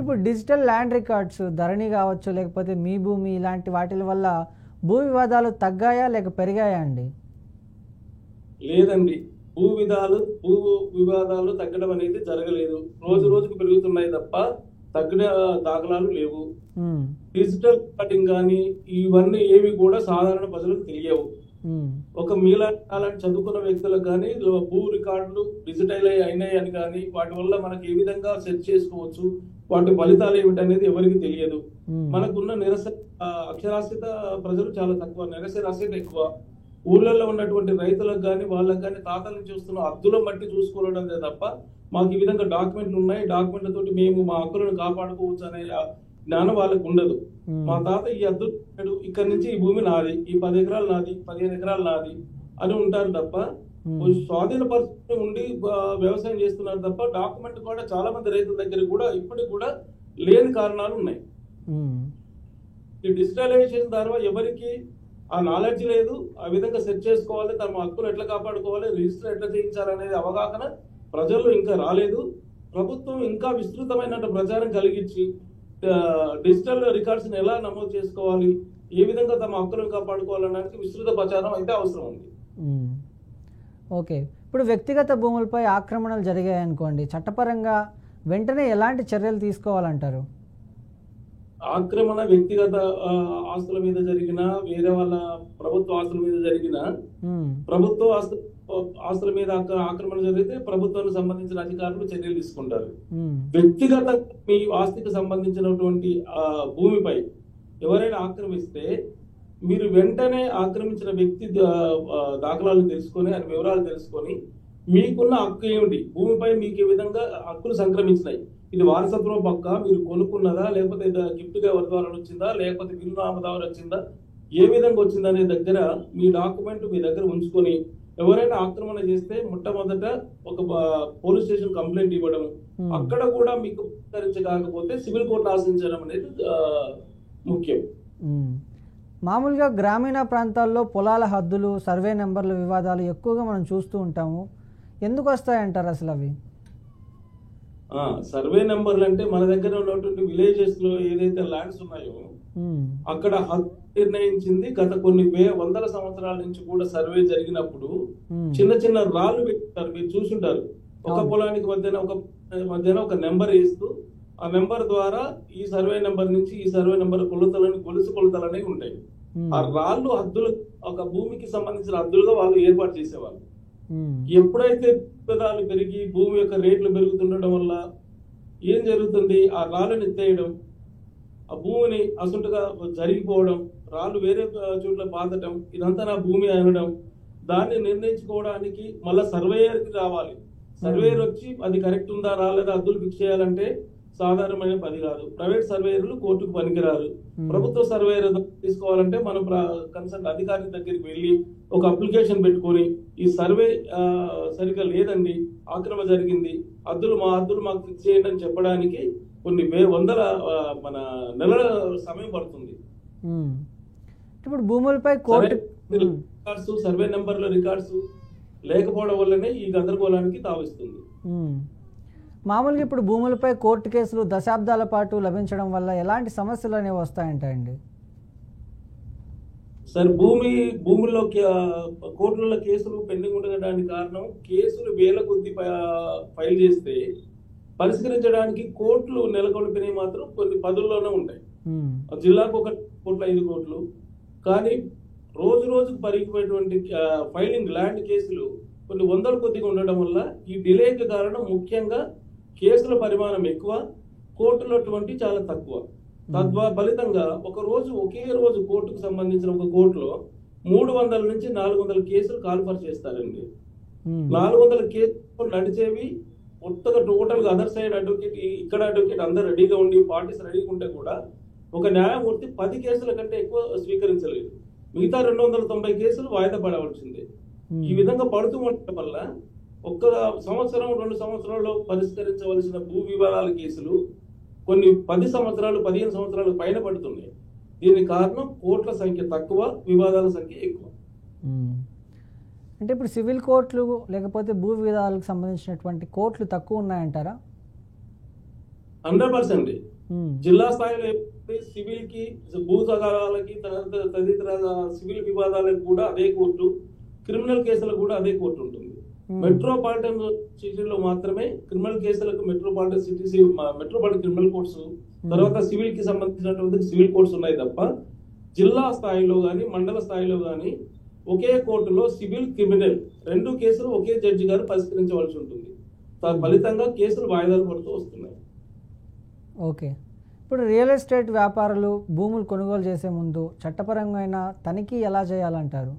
ఇప్పుడు digital land records ధరణి కావచ్చు, లేకపోతే మీ భూమి ఇలాంటి వాటి వల్ల భూ వివాదాలు తగ్గాయా లేక పెరిగాయా అండి? లేదండి. భూ వివాదాలు తగ్గడం అనేది జరగలేదు. రోజు రోజుకు పెరుగుతున్నాయి తప్ప తగ్గిన దాఖలాలు లేవు. డిజిటల్ రికార్డింగ్ కానీ ఇవన్నీ ఏవి కూడా సాధారణ ప్రజలకు తెలియవు. ఒక మీలాంటి చదువుకున్న వ్యక్తులకు కానీ భూ రికార్డులు డిజిటల్ అయినాయి అని కానీ వాటి వల్ల మనకి ఏ విధంగా సెర్చ్ చేసుకోవచ్చు, వాటి ఫలితాలు ఏమిటనేది ఎవరికి తెలియదు. మనకున్న అక్షరాస్యత ప్రజలు చాలా తక్కువ, నిరక్షరాస్యత ఎక్కువ. ఊర్లలో ఉన్నటువంటి రైతులకు కానీ వాళ్ళకి కానీ తాతల నుంచి వస్తున్న హద్దుల బట్టి చూసుకోవడం తప్ప మాకు ఈ విధంగా డాక్యుమెంట్లు ఉన్నాయి, డాక్యుమెంట్ల తోటి మేము మా హక్కులను కాపాడుకోవచ్చు అనే జ్ఞానం వాళ్ళకు ఉండదు. మా తాత ఈ హద్దు ఇక్కడ నుంచి ఈ భూమి నాది, ఈ 10 ఎకరాలు నాది, 15 ఎకరాలు నాది అని ఉంటారు తప్ప స్వాధీన పరిస్థితి ఉండి వ్యవసాయం చేస్తున్నారు తప్ప డాక్యుమెంట్ కూడా చాలా మంది రైతుల దగ్గర కూడా ఇప్పటికి కూడా లేని కారణాలు ఉన్నాయి. ఈ డిజిటలైజేషన్ ద్వారా ఎవరికి ఆ నాలెడ్జ్ లేదు, ఆ విధంగా సెర్చ్ చేసుకోవాలి, తమ హక్కులు ఎట్లా కాపాడుకోవాలి, రిజిస్టర్ ఎట్లా చేయించాలనేది అవగాహన ప్రజల్లో ఇంకా రాలేదు. ప్రభుత్వం ఇంకా విస్తృతమైన ప్రచారం కలిగించి డిజిటల్ రికార్డ్స్ ఎలా నమోదు చేసుకోవాలి, ఏ విధంగా తమ హక్కులను కాపాడుకోవాలనడానికి విస్తృత ప్రచారం అయితే అవసరం ఉంది. ఓకే, ఇప్పుడు వ్యక్తిగత భూములపై ఆక్రమణలు జరిగాయనుకోండి, చట్టపరంగా వెంటనే ఎలాంటి చర్యలు తీసుకోవాలంటారు? ఆక్రమణ వ్యక్తిగత ఆస్తుల మీద జరిగిన, వేరే వాళ్ళ ప్రభుత్వ ఆస్తుల మీద జరిగిన, ప్రభుత్వ ఆస్తుల మీద ఆక్రమణ జరిగితే ప్రభుత్వానికి సంబంధించిన అధికారులు చర్యలు తీసుకుంటారు. వ్యక్తిగత మీ ఆస్తికి సంబంధించినటువంటి భూమిపై ఎవరైనా ఆక్రమిస్తే మీరు వెంటనే ఆక్రమించిన వ్యక్తి దాఖలాలు తెలుసుకొని, ఆయన వివరాలు తెలుసుకొని మీకున్న హక్కు ఏమిటి, భూమిపై మీకు ఏ విధంగా హక్కులు సంక్రమించినాయి, ఇది వారసత్వం పక్క మీరు కొనుక్కున్నదా, లేకపోతే గిఫ్ట్ గా ఎవరి ద్వారా వచ్చిందా, లేకపోతే బిల్లునామ ద్వారా వచ్చిందా, ఏ విధంగా వచ్చిందనే దగ్గర మీ డాక్యుమెంట్ మీ దగ్గర ఉంచుకొని ఎవరైనా ఆక్రమణ చేస్తే మొట్టమొదట ఒక పోలీస్ స్టేషన్ కంప్లైంట్ ఇవ్వడం, అక్కడ కూడా మీకు కాకపోతే సివిల్ కోర్టు ఆశ్రయించడం అనేది ముఖ్యం. మామూలుగా గ్రామీణ ప్రాంతాల్లో పొలాల హద్దులు, సర్వే నెంబర్ల వివాదాలు ఎక్కువగా మనం చూస్తూ ఉంటాము. ఎందుకు వస్తాయంటారు అసలు అవి? సర్వే నెంబర్లు అంటే మన దగ్గర ఉన్నటువంటి విలేజెస్ లో ఏదైతే ల్యాండ్స్ ఉన్నాయో అక్కడ హక్కు నిర్ణయించింది గత కొన్ని వందల సంవత్సరాల నుంచి కూడా సర్వే జరిగినప్పుడు చిన్న చిన్న రాళ్ళు పెట్టుకుంటారు, మీరు చూసుంటారు. ఒక పొలానికి మధ్యన ఒక నెంబర్ వేస్తూ ఆ నెంబర్ ద్వారా ఈ సర్వే నెంబర్ నుంచి ఈ సర్వే నెంబర్ గొలుసు కొలతలు ఉంటాయి. ఆ రాళ్ళు హద్దులు ఒక భూమికి సంబంధించిన హద్దులుగా వాళ్ళు ఏర్పాటు చేసేవాళ్ళు. ఎప్పుడైతే పెదాలు పెరిగి భూమి యొక్క రేట్లు పెరుగుతుండడం వల్ల ఏం జరుగుతుంది, ఆ రాళ్ళని ఎత్తేయడం, ఆ భూమిని అసంటుగా జరిగిపోవడం, రాళ్ళు వేరే చోట్ల బాధటం, ఇదంతా నా భూమి అనడం, దాన్ని నిర్ణయించుకోవడానికి మళ్ళా సర్వేయర్కి రావాలి. సర్వేయర్ వచ్చి అది కరెక్ట్ ఉందా రాలేదా హద్దులు ఫిక్స్ చేయాలంటే సాధారణమైన పని కాదు. ప్రైవేట్ సర్వేయర్లు కోర్టుకు పనికిరారు. ప్రభుత్వ సర్వేయర్ తీసుకోవాలంటే మనం కన్సర్న్ అధికారి దగ్గరికి వెళ్ళి ఒక అప్లికేషన్ పెట్టుకొని ఈ సర్వే సరిగ్గా లేదండి, ఆక్రమణ జరిగింది, మా హద్దులు మాకు ఫిక్స్ చేయండి అని చెప్పడానికి కొన్ని వందల మన నెలల సమయం పడుతుంది. ఇప్పుడు భూములపై రికార్డ్స్, సర్వే నెంబర్ల రికార్డ్స్ లేకపోవడం వల్లనే ఈ గందరగోళానికి తావిస్తుంది. మామూలుగా ఇప్పుడు భూములపై కోర్టు కేసులు దశాబ్దాల పాటు లభించడం వల్ల ఎలాంటి సమస్యలు అనేవి వస్తాయంటాయండి? సార్, భూముల్లో కోర్టులలో కేసులు పెండింగ్ ఉండడానికి కారణం కేసులు వేల కొద్ది ఫైల్ చేస్తే పరిష్కరించడానికి కోర్టులు నెలకొల్పినవి మాత్రం కొన్ని పదుల్లోనే ఉంటాయి. జిల్లాకు 1 కోట్లు 5 కోట్లు, కానీ రోజు రోజుకు పెరిగిపోయేటువంటి ఫైలింగ్ ల్యాండ్ కేసులు కొన్ని వందల కొద్దిగా ఉండడం వల్ల ఈ డిలేకి కారణం ముఖ్యంగా కేసుల పరిమాణం ఎక్కువ, కోర్టులో చాలా తక్కువ. ఫలితంగా ఒకే రోజు కోర్టుకు సంబంధించిన ఒక కోర్టులో 300 నుంచి 400 కేసులు కాల్ఫర్ చేస్తారండి. 400 కేసులు నడిచేవి కొత్తగా టోటల్ గా అదర్ సైడ్ అడ్వకేట్, ఇక్కడ అడ్వకేట్ అందరు రెడీగా ఉండి పార్టీస్ రెడీగా ఉంటే కూడా ఒక న్యాయమూర్తి 10 కేసుల కంటే ఎక్కువ స్వీకరించలేదు. మిగతా 290 కేసులు వాయిదా పడవలసిందే. ఈ విధంగా పడుతూ ఉండటం వల్ల 1 సంవత్సరం 2 సంవత్సరాల్లో పరిష్కరించవలసిన భూ వివాదాల కేసులు కొన్ని 10 సంవత్సరాలు 15 సంవత్సరాలు పైన పడుతున్నాయి. దీనికి కారణం కోర్టుల సంఖ్య తక్కువ, వివాదాల సంఖ్య ఎక్కువ. అంటే ఇప్పుడు సివిల్ కోర్టులు లేకపోతే భూ వివాదాలకు సంబంధించినటువంటి కోర్టులు తక్కువ ఉన్నాయంటారా? 100%. జిల్లా స్థాయిలో సివిల్ కి, భూ తగాదాలకి, తదితర సివిల్ వివాదాలకు కూడా అదే కోర్టు, క్రిమినల్ కేసులకు కూడా అదే కోర్టు ఉంటుంది. మెట్రోపాలిటన్ సిటీలో మాత్రమే క్రిమినల్ కేసులకు మెట్రోపాలిటన్ క్రిమినల్ కోర్ట్స్, తర్వాత సివిల్ కి సంబంధించినటువంటి సివిల్ కోర్ట్స్ ఉన్నాయి తప్ప జిల్లా స్థాయిలో గాని మండల స్థాయిలో గాని ఒకే కోర్టులో సివిల్, క్రిమినల్ 2 కేసులు ఒకే జడ్జి గారు పరిష్కరించవలసి ఉంటుంది. ఫలితంగా కేసులు వాయిదాలు పడుతూ వస్తున్నాయి. ఓకే, ఇప్పుడు రియల్ ఎస్టేట్ వ్యాపారులు భూములు కొనుగోలు చేసే ముందు చట్టపరమైన తనిఖీ ఎలా చేయాలంటారు?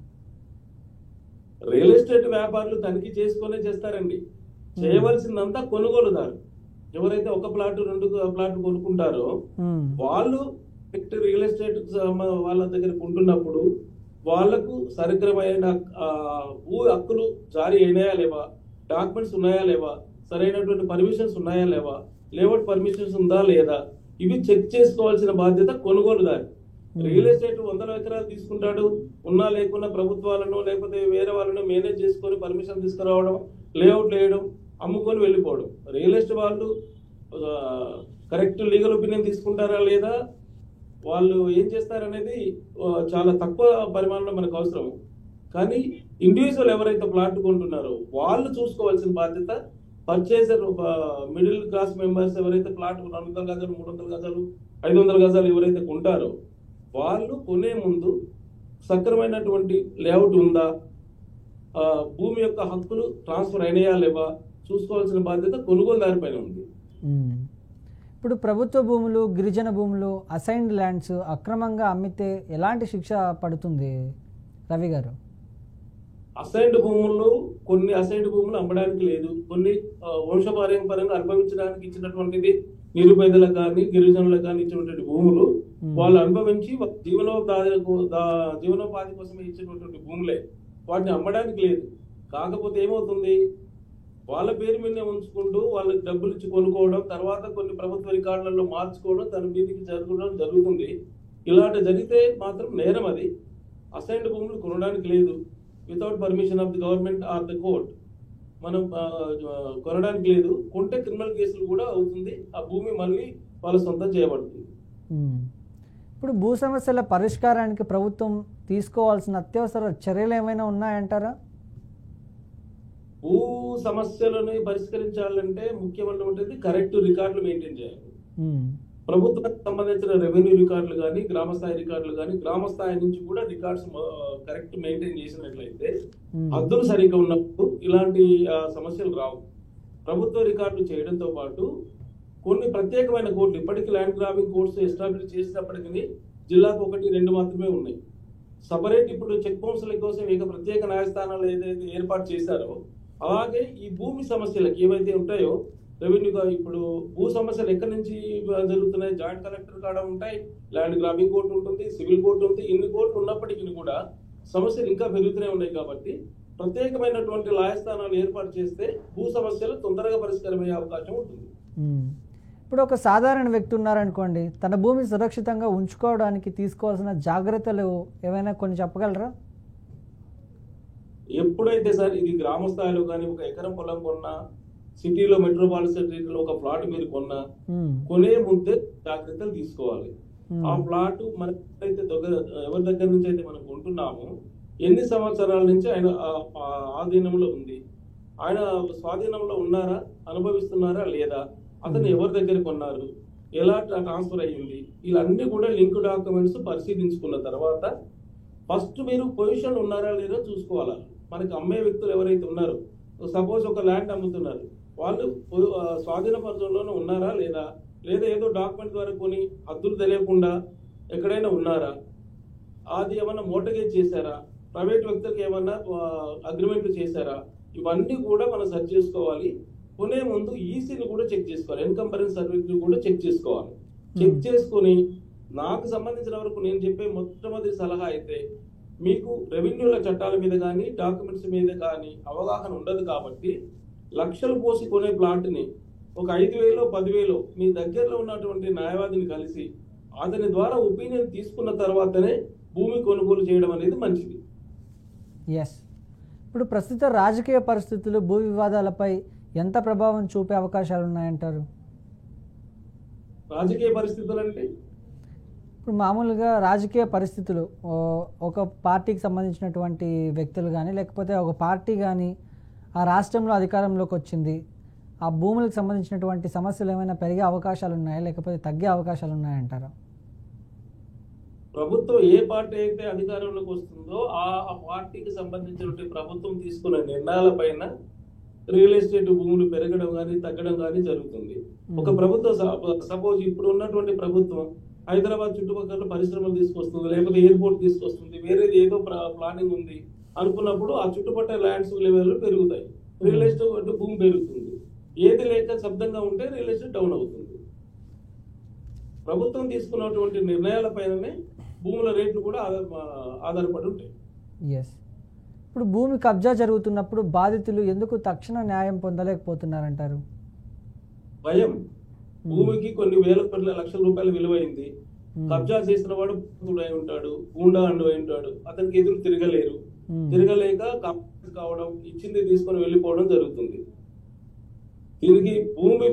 రియల్ ఎస్టేట్ వ్యాపారులు తనిఖీ చేసుకునే చేస్తారండి. చేయవలసిందంతా కొనుగోలుదారు. ఎవరైతే ఒక ప్లాట్ 2 ప్లాట్ కొనుక్కుంటారో వాళ్ళు రియల్ ఎస్టేట్ వాళ్ళ దగ్గర కొంటున్నప్పుడు వాళ్లకు సరిగ్రమైన భూ హక్కులు జారీ అయినాయా లేవా, డాక్యుమెంట్స్ ఉన్నాయా లేవా, సరైనటువంటి పర్మిషన్స్ ఉన్నాయా లేవా, లేఅవుట్ పర్మిషన్స్ ఉందా లేదా, ఇవి చెక్ చేసుకోవాల్సిన బాధ్యత కొనుగోలుదారు. రియల్ ఎస్టేట్ 100 ఎకరాలు తీసుకుంటాడు, ఉన్నా లేకున్నా ప్రభుత్వాలను లేకపోతే వేరే వాళ్ళను మేనేజ్ చేసుకొని పర్మిషన్ తీసుకురావడం, లేఅవుట్ వేయడం, అమ్ముకొని వెళ్ళిపోవడం. రియల్ ఎస్టేట్ వాళ్ళు కరెక్ట్ లీగల్ ఒపీనియన్ తీసుకుంటారా లేదా, వాళ్ళు ఏం చేస్తారనేది చాలా తక్కువ పరిమాణంలో మనకు అవసరం. కానీ ఇండివిజువల్ ఎవరైతే ప్లాట్ కొంటున్నారో వాళ్ళు చూసుకోవాల్సిన బాధ్యత పర్చేసర్, మిడిల్ క్లాస్ మెంబర్స్ ఎవరైతే ప్లాట్ 400 గజాలు, 300 గజాలు, 500 గజాలు ఎవరైతే కొంటారో వాళ్ళు కొనే ముందు సక్రమైనటువంటి లేఅవుట్ ఉందా, భూమి యొక్క హక్కులు ట్రాన్స్ఫర్ అయినాయా లేవా చూసుకోవాల్సిన బాధ్యత కొనుగోలుదారి పైన ఉంది. ఇప్పుడు ప్రభుత్వ భూములు, గిరిజన భూములు, అసైన్డ్ ల్యాండ్స్ అక్రమంగా అమ్మితే ఎలాంటి శిక్ష పడుతుంది రవి గారు? అసైన్డ్ భూములు, కొన్ని అసైన్డ్ భూములు అమ్మడానికి లేదు, కొన్ని వంశపారంపర్యంగా అనుభవించడానికి ఇచ్చినటువంటిది నిరుపేదలకు కానీ గిరిజనులకు కానీ ఇచ్చినటువంటి భూములు వాళ్ళు అనుభవించి జీవనోపాధి కోసమే ఇచ్చినటువంటి భూములే, వాటిని అమ్మడానికి లేదు. కాకపోతే ఏమవుతుంది, వాళ్ళ పేరు మీదనే ఉంచుకుంటూ వాళ్ళకి డబ్బులు ఇచ్చి కొనుక్కోవడం, తర్వాత కొన్ని ప్రభుత్వ రికార్డులలో మార్చుకోవడం, తన మీదికి జరుగుతుంది. ఇలాంటి జరిగితే మాత్రం నేరం. అది అసైన్డ్ భూములు కొనడానికి లేదు, without permission of the government are the court మనం కొనడానికి లేదు. కొంటే క్రిమినల్ కేసులు కూడా అవుతుంది, ఆ భూమి మళ్ళీ వాళ్ళ సొంతం చేయబడుతుంది. ఇప్పుడు భూ సమస్యల పరిష్కారానికి ప్రభుత్వం తీసుకోవాల్సిన అత్యవసర చర్యలు ఏమైనా ఉన్నాయంటారా? భూ సమస్యలను పరిష్కరించాలంటే ముఖ్యమైనటువంటిది కరెక్ట్ రికార్డులు మెయింటైన్ చేయాలి. ప్రభుత్వానికి సంబంధించిన రెవెన్యూ రికార్డులు కానీ, గ్రామ స్థాయి రికార్డులు కానీ, గ్రామ స్థాయి నుంచి కూడా రికార్డ్స్ కరెక్ట్ మెయింటైన్ చేసినట్లయితే హద్దులు సరిగ్గా ఉన్నప్పుడు ఇలాంటి సమస్యలు రావు. ప్రభుత్వ రికార్డులు చేయడంతో పాటు కొన్ని ప్రత్యేకమైన కోర్టులు, ఇప్పటికీ ల్యాండ్ గ్రాబింగ్ కోర్ట్స్ ఎస్టాబ్లిష్ చేసినప్పటికీ జిల్లాకు 1-2 మాత్రమే ఉన్నాయి. సపరేట్ ఇప్పుడు చెక్ బౌన్స్ల కోసం ఇక ప్రత్యేక న్యాయస్థానాలు ఏదైతే ఏర్పాటు చేశారో, అలాగే ఈ భూమి సమస్యలకు ఏవైతే ఉంటాయో రెవెన్యూగా ఇప్పుడు భూ సమస్యలు ఎక్కడి నుంచి జరుగుతున్నాయి, జాయింట్ కలెక్టర్ కాడ ఉంటాయి, ల్యాండ్ గ్రాబింగ్ కోర్టు ఉంటుంది, సివిల్ కోర్టు ఉంది. ఇన్ని కోర్టులు ఉన్నప్పటికీ కూడా సమస్యలు ఇంకా పెరుగుతూనే ఉన్నాయి. కాబట్టి ప్రత్యేకమైనటువంటి న్యాయస్థానాలు ఏర్పాటు చేస్తే భూ సమస్యలు తొందరగా పరిష్కారమయ్యే అవకాశం ఉంటుంది. ఇప్పుడు ఒక సాధారణ వ్యక్తి ఉన్నారనుకోండి, తన భూమి సురక్షితంగా ఉంచుకోవడానికి తీసుకోవాల్సిన జాగ్రత్తలు ఏమైనా కొన్ని చెప్పగలరా? ఎప్పుడైతే సార్ ఇది గ్రామ స్థాయిలో కానీ ఒక ఎకరం పొలం కొన్నా, సిటీలో మెట్రోపాలిటన్ సిటీలో ఒక ప్లాట్ మీరు కొన్నా, కొనే ముందే జాగ్రత్తలు తీసుకోవాలి. ఆ ప్లాట్ మనకైతే ఎవరి దగ్గర నుంచి అయితే మనం కొంటున్నామో ఎన్ని సంవత్సరాల నుంచి ఆయన ఆధీనంలో ఉంది, ఆయన స్వాధీనంలో ఉన్నారా, అనుభవిస్తున్నారా లేదా, అతను ఎవరి దగ్గర కొన్నారు, ఎలా ట్రాన్స్ఫర్ అయ్యింది, ఇవన్నీ కూడా లింక్ డాక్యుమెంట్స్ పరిశీలించుకున్న తర్వాత ఫస్ట్ మీరు పొజిషన్ ఉన్నారా లేదా చూసుకోవాలి. మనకి అమ్మే వ్యక్తులు ఎవరైతే ఉన్నారో, సపోజ్ ఒక ల్యాండ్ అమ్ముతున్నారు, వాళ్ళు స్వాధీన పరిధిలోనే ఉన్నారా లేదా, లేదా ఏదో డాక్యుమెంట్ ద్వారా కొని హద్దులు తెలియకుండా ఎక్కడైనా ఉన్నారా, అది ఏమన్నా మోటగేజ్ చేశారా, ప్రైవేట్ వ్యక్తులకు ఏమన్నా అగ్రిమెంట్లు చేశారా, ఇవన్నీ కూడా మనం సెర్చ్ చేసుకోవాలి. కొనే ముందు ఈసీని కూడా చెక్ చేసుకోవాలి, ఎన్కంపరెన్స్ సర్టిఫికేట్ కూడా చెక్ చేసుకోవాలి. చెక్ చేసుకుని నాకు సంబంధించిన వరకు నేను చెప్పే మొట్టమొదటి సలహా అయితే, మీకు రెవెన్యూల చట్టాల మీద కానీ డాక్యుమెంట్స్ మీద కానీ అవగాహన ఉండదు కాబట్టి లక్షలు పోసి కొనే ప్లాట్ని ఒక 5,000 10,000 మీ దగ్గరలో ఉన్నటువంటి న్యాయవాదిని కలిసి అతని ద్వారా ఒపీనియన్ తీసుకున్న తర్వాతనే భూమి కొనుగోలు చేయడం అనేది మంచిది. ఎస్, ఇప్పుడు ప్రస్తుత రాజకీయ పరిస్థితులు భూ వివాదాలపై ఎంత ప్రభావం చూపే అవకాశాలు ఉన్నాయంటారు? రాజకీయ పరిస్థితులు అంటే ఇప్పుడు మామూలుగా రాజకీయ పరిస్థితులు ఒక పార్టీకి సంబంధించినటువంటి వ్యక్తులు కానీ లేకపోతే ఒక పార్టీ కానీ ఆ రాష్ట్రంలో అధికారంలోకి వచ్చింది, ఆ భూములకు సంబంధించినటువంటి సమస్యలు ఏమైనా పెరిగే అవకాశాలు ఉన్నాయా లేకపోతే తగ్గే అవకాశాలు ఉన్నాయంటారా? ప్రభుత్వం ఏ పార్టీ అయితే అధికారంలోకి వస్తుందో ఆ పార్టీకి సంబంధించినటువంటి ప్రభుత్వం తీసుకున్న నిర్ణయాలపైన రియల్ ఎస్టేట్ భూములు పెరగడం కానీ తగ్గడం కానీ జరుగుతుంది. ఒక ప్రభుత్వం సపోజ్ ఇప్పుడు ఉన్నటువంటి ప్రభుత్వం హైదరాబాద్ చుట్టుపక్కల పరిశ్రమలు తీసుకొస్తుంది, లేకపోతే ఎయిర్పోర్ట్ తీసుకొస్తుంది, వేరేది ఏదో ప్లానింగ్ ఉంది అనుకున్నప్పుడు ఆ చుట్టుపక్కల ల్యాండ్స్ లెవెల్ పెరుగుతాయి, రియల్ ఎస్టేట్ భూమి పెరుగుతుంది. ఏది లేక శబ్దంగా ఉంటే రియల్ ఎస్టేట్ డౌన్ అవుతుంది. ప్రభుత్వం తీసుకున్నటువంటి నిర్ణయాలపైననే భూముల రేట్లు కూడా ఆధారపడి ఉంటాయి. ఎస్. ఇప్పుడు భూమి కబ్జా జరుగుతున్నప్పుడు బాధితులు ఎందుకు తక్షణ న్యాయం పొందలేకపోతున్నారంటారు? భయం. భూమికి కొన్ని వేల కోట్ల లక్షల రూపాయల విలువైంది. కబ్జా చేసిన వాడు అయి ఉంటాడు, గూండా అండు అయి ఉంటాడు, అతనికి ఎదురు తిరగలేరు. తిరగలేక కావడం, ఇచ్చింది తీసుకొని వెళ్ళిపోవడం జరుగుతుంది. దీనికి భూమి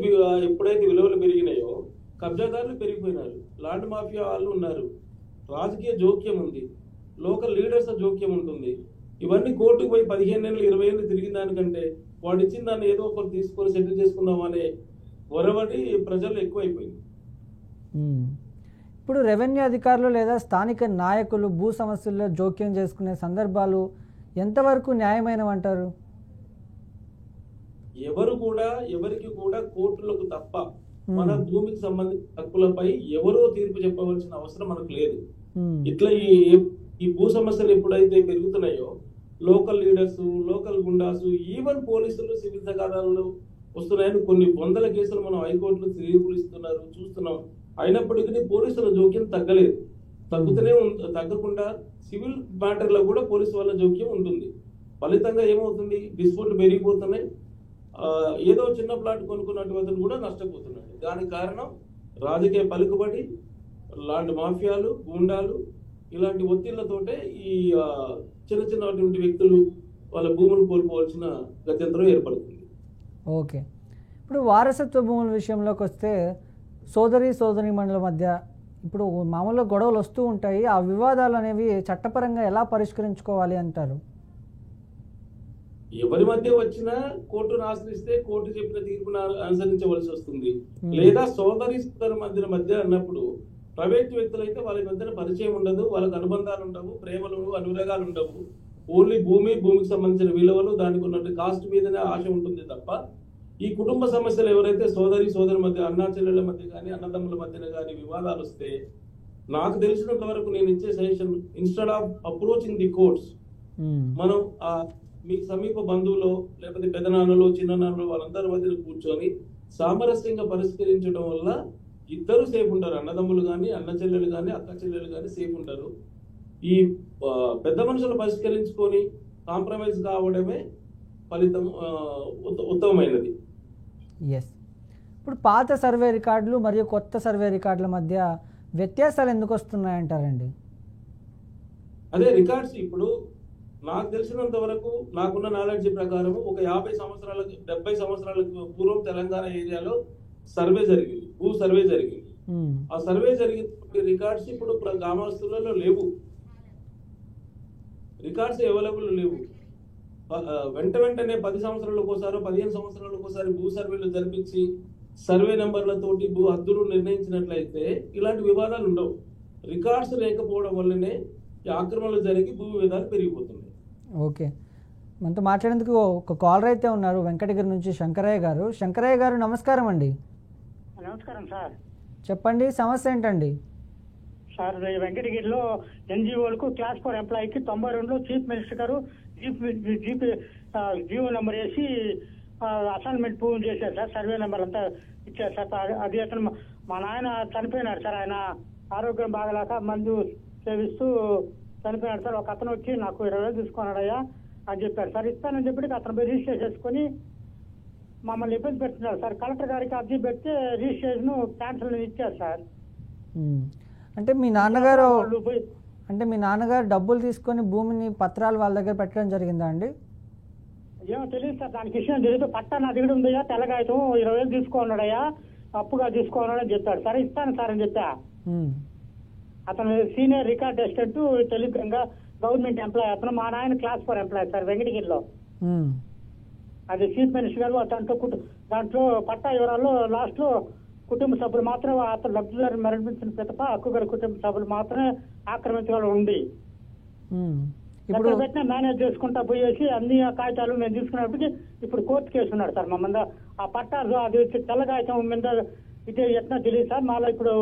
ఎప్పుడైతే విలువలు పెరిగినాయో కబ్జాదారులు పెరిగిపోయినారు, ల్యాండ్ మాఫియా వాళ్ళు ఉన్నారు, రాజకీయ జోక్యం ఉంది, లోకల్ లీడర్స్ జోక్యం ఉంటుంది. ఇవన్నీ కోర్టుకు పోయి 15 ఏళ్ళు 20 ఏళ్ళు తిరిగిన దానికంటే వాడు ఇచ్చిన దాన్ని ఏదో ఒకటి తీసుకొని సెటిల్ చేసుకుందాం అనే వరవడి ప్రజలు ఎక్కువైపోయింది. ఇప్పుడు రెవెన్యూ అధికారులు లేదా స్థానిక నాయకులు భూ సమస్యల్లో జోక్యం చేసుకునే సందర్భాలు ఎంతవరకు న్యాయమైనవంటారు? ఎవరికి కూడా కోర్టులకు తప్ప మన భూమికి సంబంధించిన హక్కులపై ఎవరో తీర్పు చెప్పవలసిన అవసరం మనకు లేదు. ఇట్లా ఈ భూ సమస్యలు ఎప్పుడైతే పెరుగుతున్నాయో లోకల్ లీడర్స్, లోకల్ గుండాసు, ఈవెన్ పోలీసులు సివిల్ తగాదాలు వస్తున్నాయని కొన్ని వందల కేసులు మనం హైకోర్టులో తీర్పులు ఇస్తున్నారు, చూస్తున్నాం. అయినప్పటికీ పోలీసుల జోక్యం తగ్గలేదు. తగ్గకుండా సివిల్ మ్యాటర్లో కూడా పోలీసు వాళ్ళ జోక్యం ఉంటుంది. ఫలితంగా ఏమవుతుంది? డిస్ప్యూట్లు పెరిగిపోతున్నాయి. ఏదో చిన్న ప్లాట్ కొనుక్కున్నటువంటి కూడా నష్టపోతున్నాడు. దానికి కారణం రాజకీయ పలుకుబడి, ల్యాండ్ మాఫియాలు, గూండాలు, ఇలాంటి ఒత్తిళ్లతోటే ఈ చిన్నటువంటి వ్యక్తులు వాళ్ళ భూములు కోల్పోవాల్సిన గత్యంతరం ఏర్పడుతుంది. ఓకే. ఇప్పుడు వారసత్వ భూముల విషయంలోకి వస్తే సోదరీమణుల మధ్య ఇప్పుడు మామూలుగా గొడవలు వస్తూ ఉంటాయి. ఆ వివాదాలు అనేవి చట్టపరంగా ఎలా పరిష్కరించుకోవాలి అంటారు? ఎవరి మధ్య వచ్చినా కోర్టును ఆశ్రయిస్తే కోర్టు చెప్పిన తీర్పును అనుసరించవలసి వస్తుంది. లేదా సోదరి మధ్య అన్నప్పుడు ప్రైవేట్ వ్యక్తులు అయితే వాళ్ళ మధ్యన పరిచయం ఉండదు, వాళ్ళకి అనుబంధాలు ఉండవు, ప్రేమలు, అనురాగాలు ఉండవు. ఓన్లీ భూమికి సంబంధించిన విలువలు, దానికి ఉన్నట్టు కాస్ట్ మీదనే ఆశ ఉంటుంది తప్ప ఈ కుటుంబ సమస్యలు ఎవరైతే సోదరి మధ్య, అన్నా చెల్లెళ్ళ మధ్య కానీ అన్నదమ్ముల మధ్యన కానీ వివాదాలు వస్తే నాకు తెలిసినంత వరకు నేను ఇచ్చే suggestion, instead of approaching the courts, మనం మీకు సమీప బంధువులో లేకపోతే పెదనాన్నలో, చిన్ననాన్నలో వాళ్ళందరి మధ్యన కూర్చొని సామరస్యంగా పరిష్కరించడం వల్ల ఇద్దరు సేఫ్ ఉంటారు. అన్నదమ్ములు కానీ, అన్న చెల్లెలు కానీ, అక్క చెల్లెలు కానీ సేఫ్ ఉంటారు. ఈ పెద్ద మనుషులు పరిష్కరించుకొని కాంప్రమైజ్ కావడమే ఫలితం ఉత్తమమైనది. ఎస్. ఇప్పుడు పాత సర్వే రికార్డులు మరియు కొత్త సర్వే రికార్డుల మధ్య వ్యత్యాసాలు ఎందుకు వస్తున్నాయంటారండి? అదే రికార్డ్స్ ఇప్పుడు నాకు తెలిసినంత వరకు, నాకున్న నాలెడ్జ్ ప్రకారం ఒక 50 సంవత్సరాలకు 70 సంవత్సరాలకు పూర్వం తెలంగాణ ఏరియాలో సర్వే జరిగింది, భూ సర్వే జరిగింది. ఆ సర్వే జరిగిన రికార్డ్స్ ఇప్పుడు గ్రామస్తులలో లేవు, రికార్డ్స్ అవైలబుల్ లేవు. వెంటనే 10 సంవత్సరాలకు ఒకసారి, 15 సంవత్సరాలకు ఒకసారి భూ సర్వేలు జరిపించి సర్వే నెంబర్లతోటి భూ హద్దులు నిర్ణయించినట్లయితే ఇలాంటి వివాదాలు ఉండవు. రికార్డ్స్ లేకపోవడం వల్లనే ఈ ఆక్రమణలు జరిగి భూ వివాదాలు పెరిగిపోతున్నాయి. ఓకే. మనతో మాట్లాడేందుకు ఒక కాలర్ అయితే ఉన్నారు, వెంకటగిరి నుంచి శంకరయ్య గారు. శంకరయ్య గారు నమస్కారం అండి. నమస్కారం సార్. చెప్పండి, సమస్య ఏంటండి? సార్, వెంకటగిరిలో ఎన్జిఓలకు క్లాస్ 4 ఎంప్లాయీకి 92లో చీఫ్ మినిస్టర్ గారు జీవో నెంబర్ వేసి అసైన్మెంట్ పూర్తి చేశారు సార్. సర్వే నెంబర్ అంతా ఇచ్చారు సార్. అది అతను మా నాయన చనిపోయినాడు సార్. ఆయన ఆరోగ్యం బాగలేక మందు సేవిస్తూ చనిపోయినాడు సార్. ఒక అతను వచ్చి నాకు 20,000 తీసుకున్నాడయ్యా అని చెప్పారు సార్. ఇస్తానని చెప్పి అతను రిజిస్టర్ చేసుకుని మమ్మల్ని ఇబ్బంది పెడుతున్నారు సార్. కలెక్టర్ గారికి అర్జీ పెడితే రిజిస్ట్రేషన్ క్యాన్సిల్ ఇచ్చారు సార్. అంటే మీ నాన్నగారు డబ్బులు తీసుకొని భూమిని పత్రాలు వాళ్ళ దగ్గర పెట్టడం జరిగిందా అండి? ఏమో తెలియదు సార్, దానికి విషయం తెలియదు. పట్టా నా దగ్గర ఉందయ్యా, తెల్లగాయతం 20,000 తీసుకున్నాడయ్యా, అప్పుగా తీసుకోవాలని చెప్పాడు. సరే ఇస్తాను సార్ అని చెప్పా. ఉమ్, అతను సీనియర్ రికార్డ్ అసిస్టెంట్ టెలిగ్రామ్గా గవర్నమెంట్ ఎంప్లాయ్. అతను మా నాయన క్లాస్ 4 ఎంప్లాయ్ సార్ వెంకటగిరిలో. ఉమ్, అది చీఫ్ మినిస్టర్ గారు దాంట్లో పట్టా వివరాల్లో లాస్ట్ లో కుటుంబ సభ్యులు మాత్రం అతను లబ్ధిదారు మరణించిన పితప హక్కుగల కుటుంబ సభ్యులు మాత్రమే ఆక్రమించగల ఉంది. ఉమ్. ఎక్కడ ఇప్పుడు పెట్టినా మేనేజ్ చేసుకుంటా పోయేసి అన్ని కాగితాలు మేము తీసుకున్నప్పటికీ ఇప్పుడు కోర్టు కేసు ఉన్నాడు సార్ మా మీద. ఆ పట్టా అది తెల్ల కాగితం మీద ఇదే ఎట్లా తెలియదు సార్. మాలో ఇప్పుడు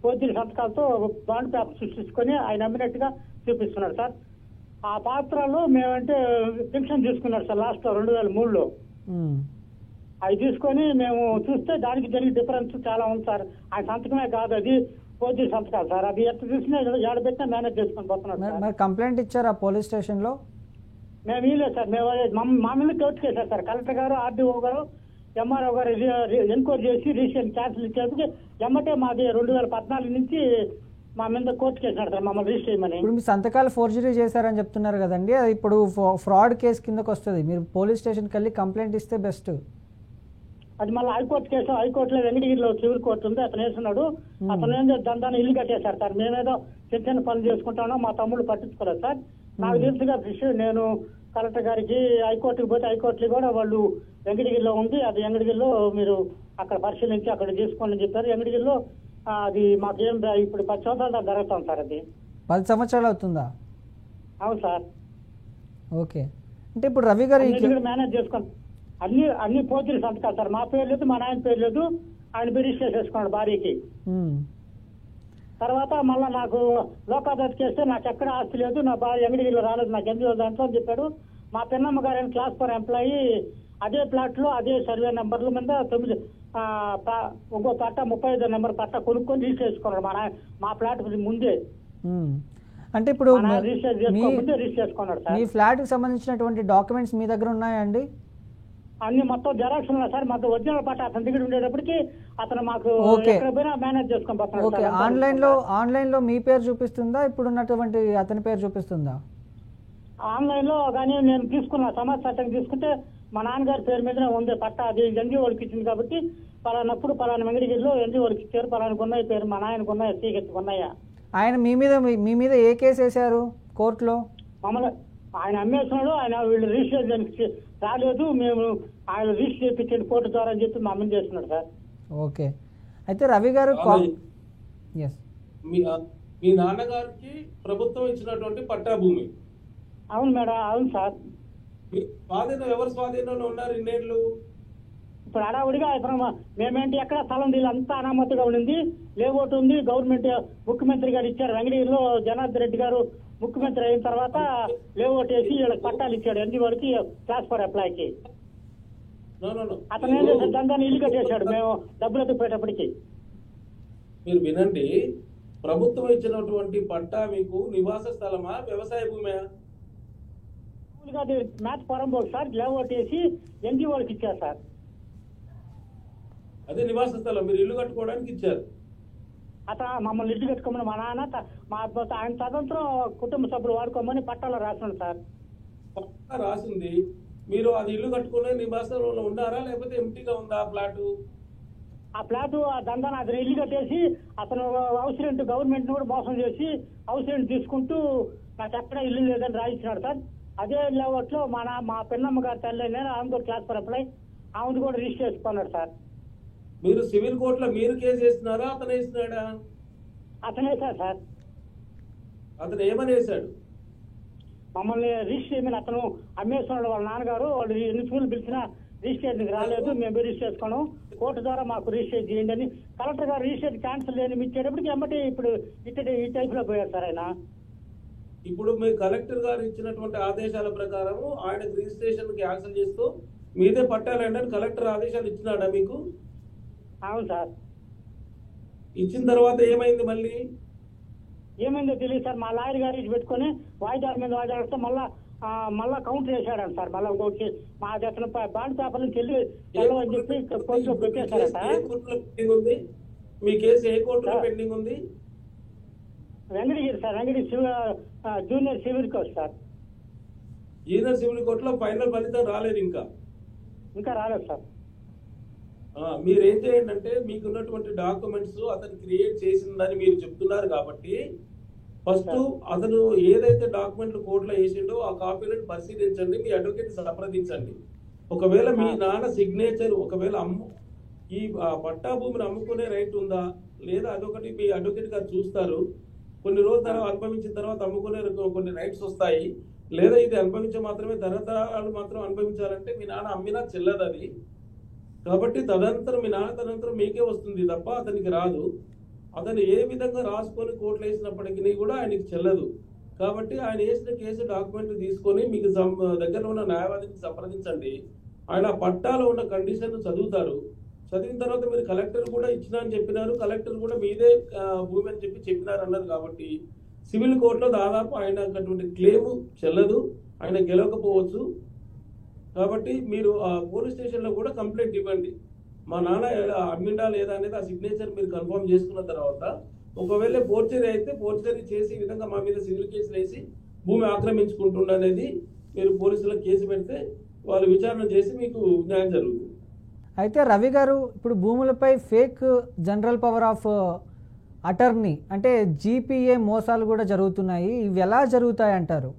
పోర్జీల సంతకాలతో బాండ్ పేపర్ సృష్టించుకొని ఆయన అమ్మినట్టుగా చూపిస్తున్నాడు సార్. ఆ పాత్రలో మేమంటే పెన్షన్ తీసుకున్నాడు సార్ లాస్ట్ లో 2003లో. ఉమ్, అవి తీసుకొని మేము చూస్తే దానికి జరిగే డిఫరెన్స్ చాలా ఉంది సార్. ఆయన సంతకమే కాదు, అది పోర్జీ సంతకాలు సార్. అది ఎట్లా చూసినా ఏడ పెట్టినా మేనేజ్ చేసుకొని పోతున్నాడు సార్. మరి కంప్లైంట్ ఇచ్చారా పోలీస్ స్టేషన్లో? మేము ఇల్లే సార్. మేము మా మీద కోర్టు కేసారు సార్. కలెక్టర్ గారు, ఆర్డీఓ గారు, ఎంఆర్ఓ గారు ఎన్క్వైరీ చేసి రిజిస్ట్రేషన్ క్యాన్సిల్ ఇచ్చేందుకు ఎమ్మటే మాది 2014 నుంచి మా మీద కోర్టు కేసినాడు సార్ మమ్మల్ని రిజిస్టర్ చేయమని. ఇప్పుడు మీ సంతకాలు ఫోర్జరీ చేశారని చెప్తున్నారు కదండి, అది ఇప్పుడు ఫ్రాడ్ కేసు కిందకు వస్తుంది. మీరు పోలీస్ స్టేషన్కి వెళ్ళి కంప్లైంట్ ఇస్తే బెస్ట్. అది మళ్ళీ హైకోర్టు కేసు. హైకోర్టులో వెంకటగిరిలో సివిల్ కోర్టు ఉంది, అతను వేస్తున్నాడు. అతను ఏంటో దాన్ని ఇల్లు కట్టేశారు సార్. మేమేదో చిన్న చిన్న పనులు చేసుకుంటామో మా తమ్ముళ్ళు పట్టించుకోలేదు సార్. నాకు తెలుసుగా విషయం. నేను కలెక్టర్ గారికి హైకోర్టుకి పోతే హైకోర్టులో కూడా వాళ్ళు వెంకటగిరిలో ఉంది, అది వెంకటగిరిలో మీరు అక్కడ పరిశీలించి అక్కడ తీసుకోండి అని చెప్పారు. వెంకటగిరిలో అది మాకేం ఇప్పుడు 10 సంవత్సరాలు జరుగుతాం సార్. అది 10 సంవత్సరాలు అవుతుందా? అవును సార్. ఓకే. అంటే ఇప్పుడు రవి గారు మేనేజ్ చేసుకుని అన్ని పోతులు సంతకాలు సార్. మా పేరు లేదు, మా నాయన పేరు లేదు. ఆయన రిజిస్టర్ చేసుకున్నాడు భార్యకి. తర్వాత మళ్ళీ నాకు లోకాదాలత్ చేస్తే నాకు ఎక్కడ ఆస్తి లేదు, నా భార్య వెంకటగిరిలో రాలేదు, నాకు ఎందుకు దాంట్లో అని చెప్పాడు. మా పెన్నమ్మ గారు క్లాస్ 4 ఎంప్లాయీ అదే ప్లాట్ లో అదే సర్వే నెంబర్ల మీద 9 ఇంకో పట్ట 35 నెంబర్ పట్ట కొనుక్కొని రిజిస్టర్ చేసుకున్నాడు మా ప్లాట్ ముందే. అంటే ఇప్పుడు రిజిస్టర్ చేసుకున్నాడు సార్. మీ ఫ్లాట్ కి సంబంధించినటువంటి డాక్యుమెంట్స్ మీ దగ్గర ఉన్నాయండి? అన్ని మొత్తం జెరాక్స్ ఉన్నాయి సార్. మొత్తం ఒరిజినల్ పట్ట అతని దగ్గర ఉండేటప్పటికి అతను మాకు ఎక్కడ పోయినా మేనేజ్ చేసుకొని పోతున్నాడు. ఓకే. ఆన్లైన్ లో మీ పేరు చూపిస్తుందా, ఇప్పుడు ఉన్నటువంటి అతని పేరు చూపిస్తుందా? ఆన్లైన్ లో కానీ నేను తీసుకున్నా సమాజ చట్టం తీసుకుంటే మా నాన్నగారి పేరు మీదనే ఉంది పట్ట. అది ఎన్జీ వాళ్ళకి ఇచ్చింది కాబట్టి పలానప్పుడు పలానా వెంకటగిరిలో ఎన్జీ వాళ్ళకి ఇచ్చారు, పలానికి ఉన్నాయి పేరు, మా నాయనకు ఉన్నాయి, సీకెత్తుకు ఉన్నాయా. ఆయన మీ మీద ఏ కేసు వేశారు కోర్టులో? మమ్మల్ని ఆయన అమ్మేస్తున్నాడు, ఆయన వీళ్ళు రిజిస్టర్ రాలేదు, మేము ఆయన రిజిస్టర్ చేయించండి కోర్టు ద్వారా అని చెప్పి మా అమ్మని చేస్తున్నాడు సార్. ఓకే. అయితే రవి గారు మీ నాన్నగారికి ప్రభుత్వం ఇచ్చినటువంటి పట్టా భూమి? అవును మేడం. అవును సార్. స్వాధీనం ఎవరు స్వాధీనంలో ఉన్నారు ఇన్నేళ్ళు? ఇప్పుడు అడావుడిగా ఇప్పుడు మేమేంటి ఎక్కడ స్థలం వీళ్ళు అంతా అనామతిగా ఉండింది. లేఅవుట్ ఉంది, గవర్నమెంట్ ముఖ్యమంత్రి గారు ఇచ్చారు. వెంకటగిరిలో జనార్దన్ రెడ్డి గారు ముఖ్యమంత్రి అయిన తర్వాత లేఅవుట్ వేసి వీళ్ళకి పట్టాలు ఇచ్చాడు ఎన్జీ వాడికి క్లాస్ 4 ఎంప్లాయీకి. అతను ఏం చేశాడు, దాన్ని ఇల్లు కట్టేశాడు మేము డబ్బులు ఎత్తుకుపోయేటప్పటికి. మీరు వినండి, ప్రభుత్వం ఇచ్చినటువంటి పట్టా మీకు నివాస స్థలమా, వ్యవసాయ భూమా? అది మ్యాచ్ పొరంబోకు సార్. లేఅవుట్ వేసి ఎన్జీ వాళ్ళకి ఇచ్చారు సార్. అదే నివాస స్థలం, మీరు ఇల్లు కట్టుకోవడానికి ఇచ్చారు. అతను మమ్మల్ని ఇల్లు కట్టుకోమని మా నాన్న ఆయన స్వతంత్రం కుటుంబ సభ్యులు వాడుకోమని పట్టాలో రాస్తున్నాడు సార్. పట్టా రాసింది, మీరు అది ఇల్లు కట్టుకునే నివాసంలో ఉన్నారా లేకపోతే ఎంటీగా ఉందా ఆ ఫ్లాట్? ఆ ఫ్లాట్ ఆ దందాన్ని అతను ఇల్లు కట్టేసి అతను హౌస్ రెంట్ గవర్నమెంట్ కూడా మోసం చేసి హౌస్ రెంట్ తీసుకుంటూ నాకు ఎక్కడ ఇల్లు లేదని రాయించినాడు సార్. అదే లేఅవుట్ లో మా పెన్నమ్మ గారి తల్లి నేను ఆమె కూడా క్లాస్ 4 ఎంప్లాయ్, ఆమె కూడా రిజిస్టర్ చేసుకున్నాడు సార్. మీరు సివిల్ కోర్టులో మీరు కేసు వేస్తున్నారా అతను వేసినాడా? అతను వేశాడు సార్. అతను ఏమని వేశాడు? మమ్మల్ని రిజిస్టర్ చేయమని అతను అమ్మేస్తున్నాడు. వాళ్ళ నాన్నగారు వాళ్ళు ఎన్ని స్కూల్ పిలిచినా రిజిస్ట్రేషన్ రాలేదు, మేము రిజిస్టర్ చేసుకోను, కోర్టు ద్వారా మాకు రిజిస్టర్ చేయండి అని కలెక్టర్ గారు రిజిస్టర్ క్యాన్సిల్ చేయని ఇచ్చేటప్పటికి ఎమ్మటి ఇప్పుడు ఈ టైప్ లో పోయారు సార్ ఆయన. ఇప్పుడు మీ కలెక్టర్ గారు ఇచ్చినటువంటి ఆదేశాల ప్రకారం ఆయనకు రిజిస్ట్రేషన్ క్యాన్సిల్ చేస్తూ మీదే పట్టాలండి అని కలెక్టర్ ఆదేశాలు ఇచ్చినాడా మీకు? అవును సార్. ఇచ్చిన తర్వాత ఏమైంది? మళ్ళీ ఏమైందో తెలియదు సార్. మా లాయర్ గారు ఇది పెట్టుకుని వాయిదాల మీద వాయిదాలు వస్తే మళ్ళా కౌంటర్ వేసాడు సార్. మళ్ళీ ఇంకొకటి మా అతను బాండ్ పేపర్ నుంచి వెళ్ళని చెప్పి కోర్టులో పెట్టేశారట. మీ కేసు ఏ కోర్టులో పెండింగ్ ఉంది? Venkatagiri sir. Venkatagiri junior civil court sir. Junior civil కోర్టులో ఫైనల్ ఫలితం రాలేదు ఇంకా రాలేదు సార్. మీరేం చేయండి అంటే మీకున్నటువంటి డాక్యుమెంట్స్ అతను క్రియేట్ చేసిందని మీరు చెప్తున్నారు కాబట్టి ఫస్ట్ అతను ఏదైతే డాక్యుమెంట్లు కోర్టులో వేసిండో ఆ కాపీలను పరిశీలించండి, మీ అడ్వకేట్ సంప్రదించండి. ఒకవేళ మీ నాన్న సిగ్నేచర్ ఒకవేళ ఈ పట్టా భూమిని అమ్ముకునే రైట్ ఉందా లేదా అదొకటి మీ అడ్వకేట్ గారు చూస్తారు. కొన్ని రోజుల తర్వాత అనుభవించిన తర్వాత అమ్ముకునే కొన్ని రైట్స్ వస్తాయి. లేదా ఇది అనుభవించే మాత్రమే తరతరాలు మాత్రం అనుభవించాలంటే మీ నాన్న అమ్మినా చెల్లదు అది. కాబట్టి తదనంతరం మీ నాన్న తదనంతరం మీకే వస్తుంది తప్ప అతనికి రాదు. అతను ఏ విధంగా రాసుకొని కోర్టులో వేసినప్పటికీ కూడా ఆయనకి చెల్లదు. కాబట్టి ఆయన వేసిన కేసు డాక్యుమెంట్ తీసుకొని మీకు దగ్గరలో ఉన్న న్యాయవాదిని సంప్రదించండి. ఆయన పట్టాలో ఉన్న కండిషన్ చదువుతారు. చదివిన తర్వాత మీరు కలెక్టర్ కూడా ఇచ్చినా అని చెప్పినారు, కలెక్టర్ కూడా మీదే భూమి అని చెప్పినారు అన్నారు. కాబట్టి సివిల్ కోర్టులో దాదాపు ఆయన అటువంటి క్లెయిమ్ చెల్లదు, ఆయన గెలవకపోవచ్చు. కాబట్టి మీరు పోలీస్ స్టేషన్లో కూడా కంప్లైంట్ ఇవ్వండి. మా నాన్న అమ్మిండా లేదా అనేది ఆ సిగ్నేచర్ మీరు కన్ఫర్మ్ చేసుకున్న తర్వాత ఒకవేళ ఫోర్జరీ అయితే ఫోర్జరీ చేసి ఈ విధంగా మా మీద సివిల్ కేసులు వేసి భూమి ఆక్రమించుకుంటుండనేది మీరు పోలీసులకు కేసు పెడితే వాళ్ళు విచారణ చేసి మీకు న్యాయం జరుగుతుంది. అయితే రవి గారు, ఇప్పుడు భూములపై fake general power of attorney అంటే జీపీఏ మోసాలు కూడా జరుగుతున్నాయి. ఇవి ఎలా జరుగుతాయి అంటారు?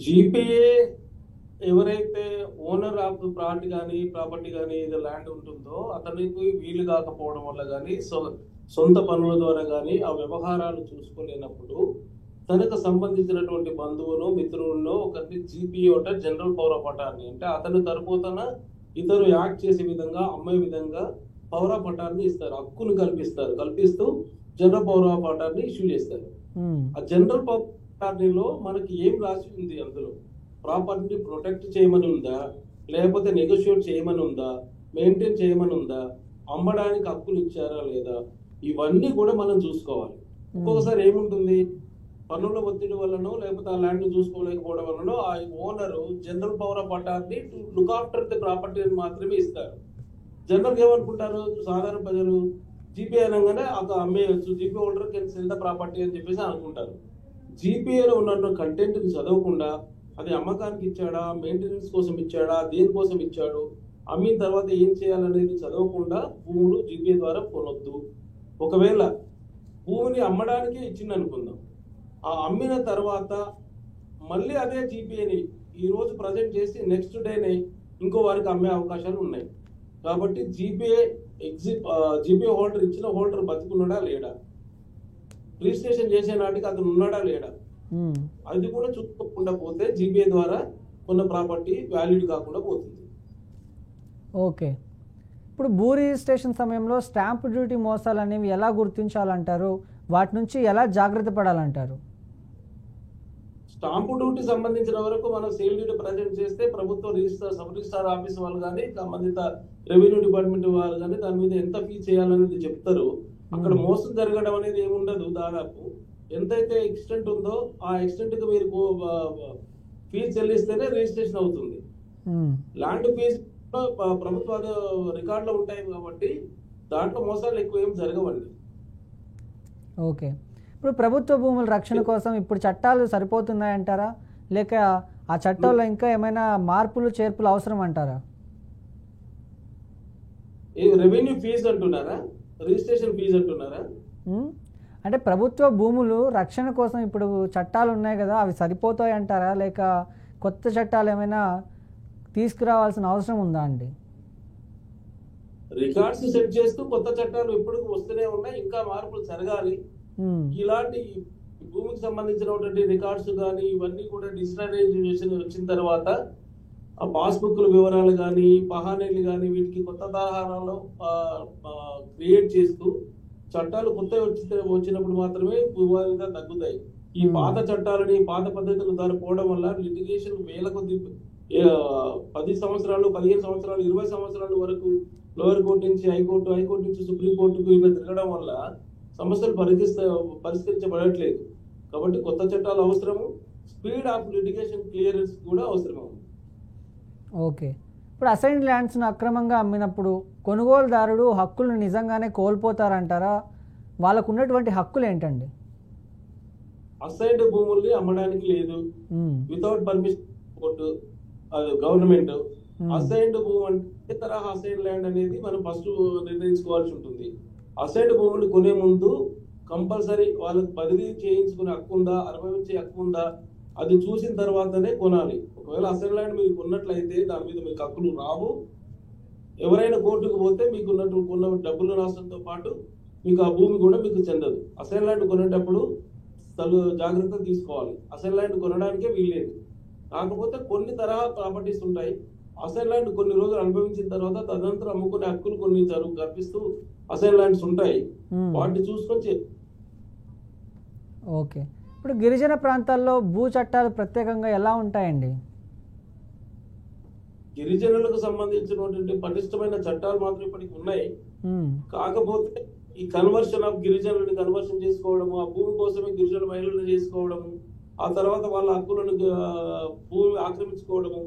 జీపీఏ ఎవరైతే ఓనర్ ఆఫ్ ప్రాపర్టీ కానీ ఏదో ల్యాండ్ ఉంటుందో అతనికి వీలు కాకపోవడం వల్ల కానీ సొంత పనుల ద్వారా కానీ ఆ వ్యవహారాలు చూసుకోలేనప్పుడు తనకు సంబంధించినటువంటి బంధువును మిత్రులను ఒకరిని జీపీఏ అంటే జనరల్ పవర్ ఆఫ్ అటార్నీ అంటే అతని తరపున ఇతరు యాక్ట్ చేసే విధంగా అమ్మే విధంగా పవర్ ఆఫ్ అటార్నీ ఇస్తారు, హక్కును కల్పిస్తూ general power of attorney issue చేస్తారు. ఆ జనరల్ పవర్ ఆఫ్ అటార్నీలో మనకి ఏం రాసి ఉంది, అందులో ప్రాపర్టీని ప్రొటెక్ట్ చేయమని ఉందా, లేకపోతే నెగోషియేట్ చేయమని ఉందా, మెయింటైన్ చేయమని ఉందా, అమ్మడానికి హక్కులు ఇచ్చారా లేదా, ఇవన్నీ కూడా మనం చూసుకోవాలి. ఒక్కొక్కసారి ఏముంటుంది, పన్నుల ఒత్తిడి వల్లనో లేకపోతే ఆ ల్యాండ్ చూసుకోలేకపోవడం వల్లనో ఆ owner general power of attorney to look after the property అని మాత్రమే ఇస్తారు. జనరల్గా ఏమనుకుంటారు సాధారణ ప్రజలు, జీపీఏ అనగానే అక్కడ అమ్మేయచ్చు, GP holder can sell the property అని చెప్పేసి అనుకుంటారు. జీపీఏలో ఉన్న కంటెంట్ని చదవకుండా అది అమ్మకానికి ఇచ్చాడా, మెయింటెనెన్స్ కోసం ఇచ్చాడా, దేనికోసం ఇచ్చాడు, అమ్మిన తర్వాత ఏం చేయాలనేది చదవకుండా భూములు జీపీఏ ద్వారా కొనొద్దు. ఒకవేళ భూమిని అమ్మడానికి ఇచ్చింది అనుకుందాం, ఆ అమ్మిన తర్వాత మళ్ళీ అదే జీపీఏని ఈరోజు ప్రజెంట్ చేసి నెక్స్ట్ డేనే ఇంకో వారికి అమ్మే అవకాశాలు ఉన్నాయి. కాబట్టి జీపీఏ హోల్డర్ ఇచ్చిన హోల్డర్ బతుకున్నాడా లేడా, రిజిస్ట్రేషన్ చేసే నాటికి అతను ఉన్నాడా లేడా, అది కూడా చూసుకోకుండా పోతే జీపీఏ ద్వారా కొన్న ప్రాపర్టీ వ్యాలిడ్ కాకుండా పోతుంది. ఓకే, ఇప్పుడు భూ రిజిస్ట్రేషన్ సమయంలో స్టాంప్ డ్యూటీ మోసాలు అనేవి ఎలా గుర్తించాలంటారు? వాటి నుంచి ఎలా జాగ్రత్త పడాలంటారు? స్టాంపు డ్యూటీ సంబంధించిన వరకు మనం సేల్ డ్యూటీ ప్రజెంట్ చేస్తే ప్రభుత్వ సబ్ రిజిస్ట్రార్ ఆఫీస్ వాళ్ళు కానీ సంబంధిత రెవెన్యూ డిపార్ట్మెంట్ వాళ్ళు కానీ దాని మీద ఎంత ఫీ చేయాలనేది చెప్తారు. అక్కడ మోసం జరగడం అనేది ఏముండదు. దాదాపు ఎంతైతే ఎక్స్టెంట్ ఉందో ఆ ఎక్స్టెంట్ కి మీరు ఫీజు చెల్లిస్తేనే రిజిస్ట్రేషన్ అవుతుంది. ల్యాండ్ ఫీజు ప్రభుత్వ రికార్డులో ఉంటాయి కాబట్టి దాంట్లో మోసాలు ఎక్కువ ఏం జరగవండి. ఓకే, ఇప్పుడు ప్రభుత్వ భూముల రక్షణ కోసం ఇప్పుడు చట్టాలు సరిపోతున్నాయంటారా, లేక ఆ చట్టాల్లో ఇంకా ఏమైనా మార్పులు చేర్పులు అవసరం అంటారా? రెవెన్యూ ఫీజు అంటున్నారా, రిజిస్ట్రేషన్ ఫీజు అంటున్నారా? అంటే ప్రభుత్వ భూములు రక్షణ కోసం ఇప్పుడు చట్టాలు ఉన్నాయి కదా, అవి సరిపోతాయి అంటారా, లేక కొత్త చట్టాలు ఏమైనా తీసుకురావాల్సిన అవసరం ఉందా అండి? రికార్డ్స్ సెట్ చేస్తూ కొత్త చట్టాలు ఇప్పుడు వస్తూనే ఉన్నాయి, ఇంకా మార్పులు జరగాలి. ఇలాంటి భూమికి సంబంధించినటువంటి రికార్డ్స్ కానీ ఇవన్నీ కూడా డిజిటలైజేషన్ వచ్చిన తర్వాత ఆ పాస్బుక్ల వివరాలు కానీ పహానీలు కానీ వీటికి కొత్త తరహాలో క్రియేట్ చేస్తూ చట్టాలు కొత్తవి వచ్చినప్పుడు మాత్రమే వివాదాలు తగ్గుతాయి. ఈ పాత చట్టాలని పాత పద్ధతుల ద్వారా పోవడం వల్ల లిటిగేషన్ వేల కొద్ది 10 సంవత్సరాలు 15 సంవత్సరాలు 20 సంవత్సరాల వరకు లోయర్ కోర్టు నుంచి హైకోర్టు, హైకోర్టు నుంచి సుప్రీంకోర్టుకు ఇలా తిరగడం వల్ల సమస్యలు పరిష్కరించబడట్లేదు. కాబట్టి కొత్త చట్టాలు అవసరము, స్పీడ్ ఆఫ్ లిటిగేషన్ క్లియరెన్స్ కూడా అవసరం. ఓకే, ఇప్పుడు అసైన్డ్ ల్యాండ్స్ను అక్రమంగా అమ్మినప్పుడు కొనుగోలుదారుడు హక్కులను నిజంగానే కోల్పోతారంటారా? వాళ్ళకు ఉన్నటువంటి హక్కులు ఏంటండి? అసైన్డ్ భూముల్ని అమ్మడానికి లేదు, without permission court government assigned భూమి అంటే తరహా అసైన్ ల్యాండ్ అనేది మనం ఫస్ట్ నిర్ణయించుకోవాల్సి ఉంటుంది. అసైన్డ్ భూమిని కొనే ముందు కంపల్సరీ వాళ్ళకి బదిలీ చేయించుకునే హక్కు ఉందా, అనుభవించే హక్కు ఉందా, అది చూసిన తర్వాతనే కొనాలి. ఒకవేళ అసైన్ ల్యాండ్ మీరు కొన్నట్లయితే దాని మీద మీకు హక్కులు రావు. ఎవరైనా కోర్టుకు పోతే మీకు కొన్న డబ్బులు నష్టంతో పాటు మీకు ఆ భూమి కూడా మీకు చెందదు. అసైన్ ల్యాండ్ కొనేటప్పుడు జాగ్రత్త తీసుకోవాలి. అసైన్ ల్యాండ్ కొనడానికే వీల్లేదు. కాకపోతే కొన్ని తరహా ప్రాపర్టీస్ ఉంటాయి. అసైన్ ల్యాండ్ కొన్ని రోజులు అనుభవించిన తర్వాత తదనంతరం అమ్ముకునే హక్కులు కొన్ని కల్పిస్తూ అసైన్ ల్యాండ్స్ ఉంటాయి. వాటిని చూసుకొని ఓకే. ఇప్పుడు గిరిజన ప్రాంతాల్లో భూ చట్టాలు ప్రత్యేకంగా ఎలా ఉంటాయండి? గిరిజనులకు సంబంధించినటువంటి పటిష్టమైన చట్టాలు మాత్రం ఇప్పటికి ఉన్నాయి. కాకపోతే ఈ కన్వర్షన్ ఆఫ్ గిరిజనులను కన్వర్షన్ చేసుకోవడము, ఆ భూమి కోసమే గిరిజన మహిళలను చేసుకోవడము, ఆ తర్వాత వాళ్ళ హక్కులను భూమి ఆక్రమించుకోవడము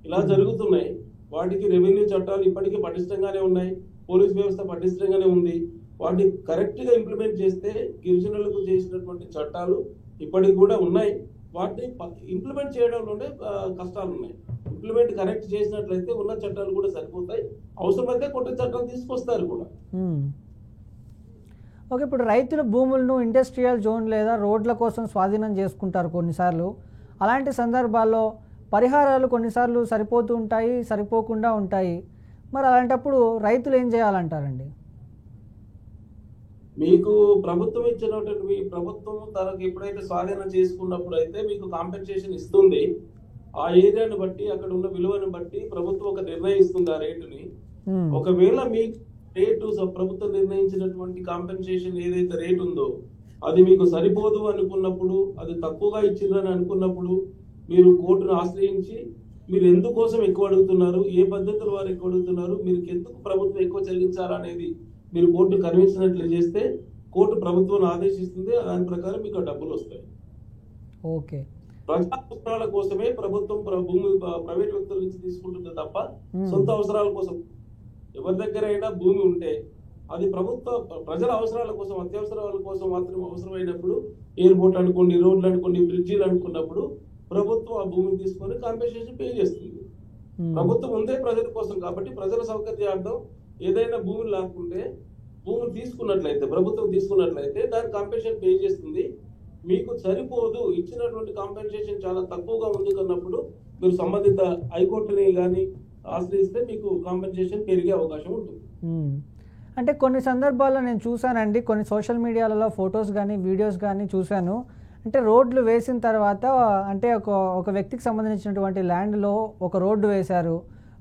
ఇలా జరుగుతున్నాయి. వాటికి రెవెన్యూ చట్టాలు ఇప్పటికీ పటిష్టంగానే ఉన్నాయి. పోలీస్ వ్యవస్థ పటిష్టంగానే ఉంది. వాటిని కరెక్ట్ గా ఇంప్లిమెంట్ చేస్తే గిరిజనులకు చేసినటువంటి చట్టాలు ఇప్పటికి కూడా ఉన్నాయి. వాటిని ఇంప్లిమెంట్ చేయడంలోనే కష్టాలు ఉన్నాయి. ఇంప్లిమెంట్ కరెక్ట్ చేసినట్లయితే ఉన్న చట్టాలు కూడా సరిపోతాయి. అవసరమైతే కొత్త చట్టాలు తీసుకొస్తారు కూడా. ఓకే. ఇప్పుడు రైతుల భూములను ఇండస్ట్రియల్ జోన్ లేదా రోడ్ల కోసం స్వాధీనం చేసుకుంటారు కొన్నిసార్లు. అలాంటి సందర్భాల్లో పరిహారాలు కొన్నిసార్లు సరిపోతూ ఉంటాయి, సరిపోకుండా ఉంటాయి. మరి అలాంటప్పుడు రైతులు ఏం చేయాలంటారండి? మీకు ప్రభుత్వం ఇచ్చినటువంటి ప్రభుత్వం తనకు ఎప్పుడైతే స్వాధీనం చేసుకున్నప్పుడు అయితే మీకు కాంపెన్సేషన్ ఇస్తుంది. ఆ ఏరియాను బట్టి అక్కడ ఉన్న విలువను బట్టి ప్రభుత్వం ఒక నిర్ణయం ఇస్తుంది ఆ రేటుని. ఒకవేళ మీకు రేటు ప్రభుత్వం నిర్ణయించినటువంటి కాంపెన్సేషన్ ఏదైతే రేటు ఉందో అది మీకు సరిపోదు అనుకున్నప్పుడు, అది తక్కువగా ఇచ్చిందని అనుకున్నప్పుడు మీరు కోర్టును ఆశ్రయించి మీరు ఎందుకోసం ఎక్కువ అడుగుతున్నారు, ఏ పద్ధతుల వారు ఎక్కువ అడుగుతున్నారు, మీరు ఎందుకు ప్రభుత్వం ఎక్కువ చెల్లించాలనేది మీరు కోర్టు కన్విన్సినట్లు చేస్తే కోర్టు ప్రభుత్వాన్ని ఆదేశిస్తుంది. దాని ప్రకారం మీకు డబ్బులు వస్తాయి. ఓకే. ప్రజా అవసరాల కోసమే ప్రభుత్వం భూమి ప్రైవేట్ వ్యక్తుల నుంచి తీసుకుంటుంది తప్ప సొంత అవసరాల కోసం. ఎవరి దగ్గర అయినా భూమి ఉంటే అది ప్రభుత్వ ప్రజల అవసరాల కోసం, అత్యవసరాల కోసం మాత్రమే అవసరమైనప్పుడు, ఎయిర్పోర్ట్ అనుకోండి, రోడ్లు అనుకోండి, బ్రిడ్జీలు అనుకున్నప్పుడు ప్రభుత్వం ఆ భూమిని తీసుకొని కాంపెన్సేషన్ పే చేస్తుంది. ప్రభుత్వం ఉందే ప్రజల కోసం కాబట్టి ప్రజల సౌకర్యార్థం ఏదైనా భూమిని లాక్కుంటే భూమిని తీసుకున్నట్లయితే ప్రభుత్వం తీసుకున్నట్లయితే దాని కాంపెన్సేషన్ పే చేస్తుంది. మీకు సరిపోదు, ఇచ్చినటువంటి కాంపెన్సేషన్ చాలా తక్కువగా ఉంది కన్నప్పుడు మీరు సంబంధిత హైకోర్టుని కానీ ఆశ్రయిస్తే మీకు కాంపెన్సేషన్ పెరిగే అవకాశం ఉంటుంది. అంటే కొన్ని సందర్భాల్లో నేను చూశానండి, కొన్ని సోషల్ మీడియాలలో ఫొటోస్ కానీ వీడియోస్ కానీ చూశాను. అంటే రోడ్లు వేసిన తర్వాత అంటే ఒక వ్యక్తికి సంబంధించినటువంటి ల్యాండ్లో ఒక రోడ్డు వేశారు.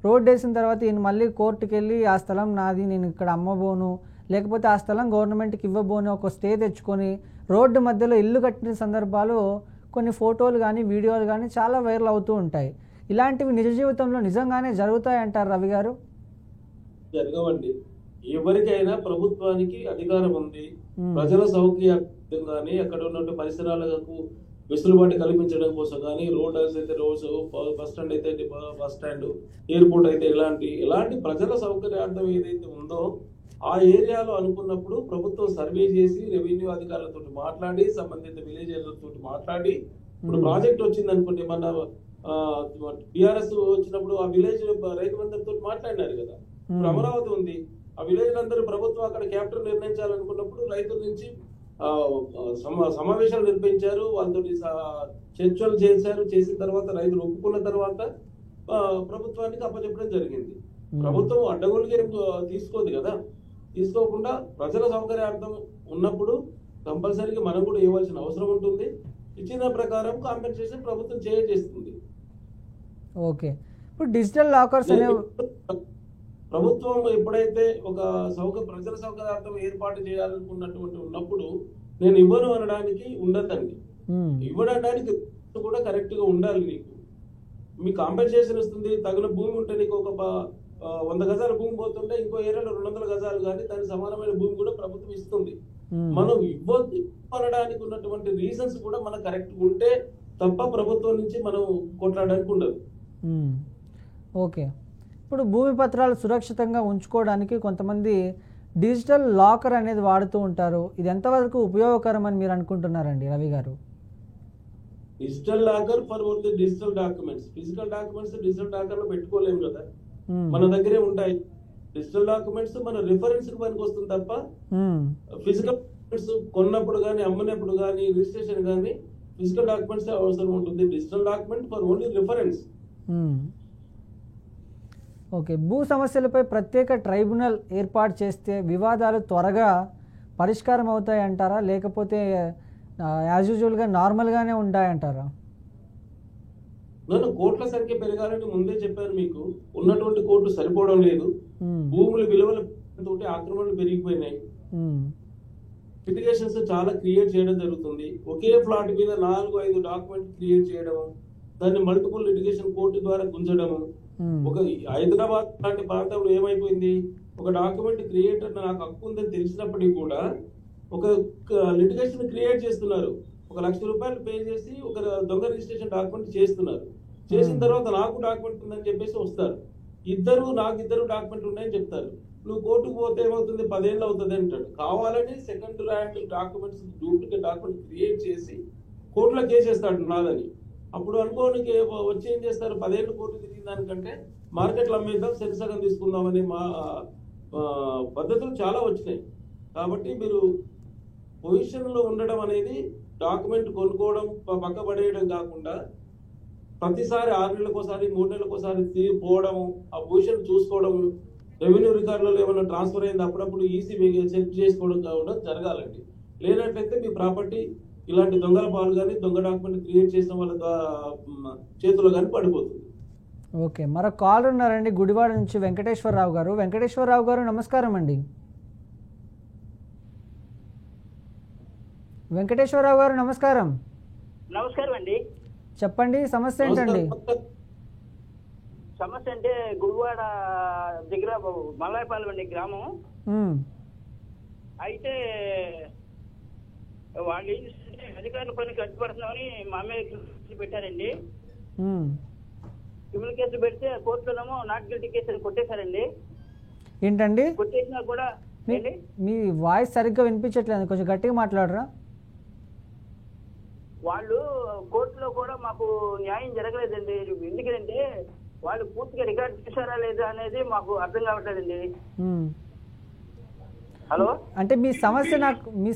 రోడ్డు వేసిన తర్వాత ఈయన మళ్ళీ కోర్టుకి వెళ్ళి ఆ స్థలం నాది, నేను ఇక్కడ అమ్మబోను, లేకపోతే ఆ స్థలం గవర్నమెంట్కి ఇవ్వబోను ఒక స్టే తెచ్చుకొని రోడ్డు మధ్యలో ఇల్లు కట్టిన సందర్భాలు కొన్ని ఫోటోలు కానీ వీడియోలు కానీ చాలా వైరల్ అవుతూ ఉంటాయి. ఇలాంటివి నిజ జీవితంలో నిజంగానే జరుగుతాయంటారు రవి గారు? జరగవండి. ఎవరికైనా ప్రభుత్వానికి అధికారం ఉంది. ప్రజల సౌకర్యం కానీ అక్కడ ఉన్నటువంటి పరిసరాలకు వెసులుబాటు కల్పించడం కోసం కానీ, రోడ్స్ అయితే రోడ్స్, బస్ స్టాండ్ అయితే బస్ స్టాండ్, ఎయిర్పోర్ట్ అయితే ఎలాంటి ప్రజల సౌకర్యార్థం ఏదైతే ఉందో ఆ ఏరియాలో అనుకున్నప్పుడు ప్రభుత్వం సర్వే చేసి రెవెన్యూ అధికారులతో మాట్లాడి, సంబంధిత విలేజ్లతో మాట్లాడి, ఇప్పుడు ప్రాజెక్ట్ వచ్చింది అనుకోండి, మన టిఆర్ఎస్ వచ్చినప్పుడు ఆ విలేజ్ రైతులందరితో మాట్లాడినారు కదా. ఇప్పుడు అమరావతి ఉంది, ఆ విలేజ్ అందరూ ప్రభుత్వం అక్కడ క్యాపిటల్ నిర్ణయించాలనుకున్నప్పుడు రైతుల నుంచి సమావేశాలు నిర్వహించారు, వాళ్ళతో చర్చలు చేశారు. చేసిన తర్వాత రైతులు ఒప్పుకున్న తర్వాత ప్రభుత్వానికి అప్పచెప్పడం జరిగింది. ప్రభుత్వం అడ్డగోలుగా తీసుకోదు కదా. తీసుకోకుండా ప్రజల సౌకర్యార్థం ఉన్నప్పుడు కంపల్సరీగా మనం కూడా ఇవ్వాల్సిన అవసరం ఉంటుంది. ఇచ్చిన ప్రకారం కాంపెన్సేషన్ ప్రభుత్వం చేస్తుంది. ఓకే. ఇప్పుడు డిజిటల్ లాకర్స్ ప్రభుత్వం ఎప్పుడైతే ఒక ప్రజల సౌకర్యార్థం ఏర్పాటు చేయాలనుకున్నటువంటి ఉన్నప్పుడు నేను ఇవ్వను అనడానికి ఉండదండి. ఇవ్వడానికి కూడా కరెక్ట్ గా ఉండాలి. మీకు కాంపెన్సేషన్ ఇస్తుంది. తగిన భూమి ఉంటే నీకు ఒక 100 గజాల భూమి పోతుంటే ఇంకో ఏరియాలో 200 గజాలు కానీ దానికి సమానమైన భూమి కూడా ప్రభుత్వం ఇస్తుంది. మనం ఇవ్వద్దు అనడానికి ఉన్నటువంటి రీజన్స్ కూడా మనకు కరెక్ట్ ఉంటే తప్ప ప్రభుత్వం నుంచి మనం కొట్లాడడానికి ఉండదు. ఓకే. ఇప్పుడు భూమి పత్రాలు సురక్షితంగా ఉంచుకోవడానికి కొంతమంది డిజిటల్ లాకర్ అనేది వాడుతూ ఉంటారు. ఇది ఎంతవరకు ఉపయోగకరం అని మీరు అనుకుంటున్నారండి రవి గారు? Digital locker for digital documents, physical documents digital locker లో పెట్టుకోలేము కదా. మన దగ్గరే ఉంటాయి. డిజిటల్ డాక్యుమెంట్స్ మన రిఫరెన్స్ కి పనికి వస్తుంది తప్ప ఫిజికల్ డాక్యుమెంట్స్ కొన్నప్పుడు కానీ అమ్మినప్పుడు కానీ రిజిస్ట్రేషన్ కానీ ఫిజికల్ డాక్యుమెంట్స్ అవసరం ఉంటుంది. Digital document for only reference. Okay, భూ సమస్యలపై ప్రత్యేక ట్రైబ్యునల్ ఏర్పాటు చేస్తే వివాదాలు త్వరగా పరిష్కారం అవుతాయంటారా, లేకపోతే యాజ్ యూజువల్గా నార్మల్గానే ఉంటాయంటారా? నేను కోర్టుల సంఖ్య పెరగాలని ముందే చెప్పాను మీకు. ఉన్నటువంటి కోర్టు సరిపోవడం లేదు. భూముల విలువలు తోటి ఆక్రమణలు పెరిగిపోయినాయి. లిటిగేషన్స్ చాలా క్రియేట్ చేయడం జరుగుతుంది. ఒకే ప్లాట్ మీద 4-5 డాక్యుమెంట్ క్రియేట్ చేయడం, దాన్ని మల్టిపుల్ లిటిగేషన్ కోర్టు ద్వారా గుంజడము. ఒక హైదరాబాద్ లాంటి ప్రాంతంలో ఏమైపోయింది, ఒక డాక్యుమెంట్ క్రియేటర్ నాకు హక్కు ఉందని తెలిసినప్పటికీ కూడా ఒక లిటిగేషన్ క్రియేట్ చేస్తున్నారు. 1 లక్ష రూపాయలు పే చేసి ఒక దొంగ రిజిస్ట్రేషన్ డాక్యుమెంట్ చేస్తున్నారు. చేసిన తర్వాత నాకు డాక్యుమెంట్ ఉందని చెప్పేసి వస్తారు. నాకు ఇద్దరు డాక్యుమెంట్ ఉన్నాయని చెప్తారు. నువ్వు కోర్టుకు పోతే ఏమవుతుంది, 10 ఏళ్ళు అవుతుంది అంటాడు. కావాలని second rank documents duplicate document create చేసి కోర్టులో కేసేస్తాడు నాదని. అప్పుడు అనుకోనికి వచ్చి ఏం చేస్తారు, 10 ఏళ్ళు కోర్టు తిరిగిన దానికంటే మార్కెట్లో అమ్మేద్దాం, సరిసగం తీసుకుందామని మా పద్ధతులు చాలా వచ్చినాయి. కాబట్టి మీరు పొజిషన్లో ఉండడం అనేది డాక్యుమెంట్ కొనుక్కోవడం పక్క పడేయడం కాకుండా ప్రతిసారి 6 నెలలకోసారి 3 నెలలకోసారి పోవడము, ఆ పొజిషన్ చూసుకోవడం, రెవెన్యూ రికార్డులలో ఏమైనా ట్రాన్స్ఫర్ అయింది అప్పుడప్పుడు ఈసీ చెక్ చేసుకోవడం కాకుండా జరగాలండి. లేనట్లయితే మీ ప్రాపర్టీ ఇలాంటి దొంగల పాలు కానీ దొంగ డాక్యుమెంట్ క్రియేట్ చేసిన వాళ్ళ చేతుల్లో కానీ పడిపోతుంది. ఓకే, మరొక కాల్ ఉన్నారండి గుడివాడ నుంచి వెంకటేశ్వరరావు గారు. వెంకటేశ్వరరావు గారు నమస్కారం అండి. వెంకటేశ్వరరావు గారు నమస్కారం. నమస్కారం అండి. చెప్పండి, సమస్య ఏంటండి? సమస్య అంటే గుడివాడ దగ్గర మల్లాయపాలెం అండి గ్రామం. అయితే వాళ్ళు ఏం చేస్తుంటే అధికారుల పనికి అడ్డుపడుతున్నామని మా మీద కేసులు పెట్టారండి. క్రిమినల్ కేసులు పెడితే కోర్టులోనేమో నాట్ గిల్టీ కేసులు కొట్టేశారండి. ఏంటండి కొట్టేసినా కూడా మీ వాయిస్ సరిగ్గా వినిపించట్లేదు, కొంచెం గట్టిగా మాట్లాడరా? వాళ్ళు కోర్టులో కూడా మాకు న్యాయం జరగలేదండి. ఎందుకంటే వాళ్ళు పూర్తిగా రికార్డ్ చేశారా లేదా అనేది మాకు అర్థం కావట్లేదండి. హలో, అంటే మీ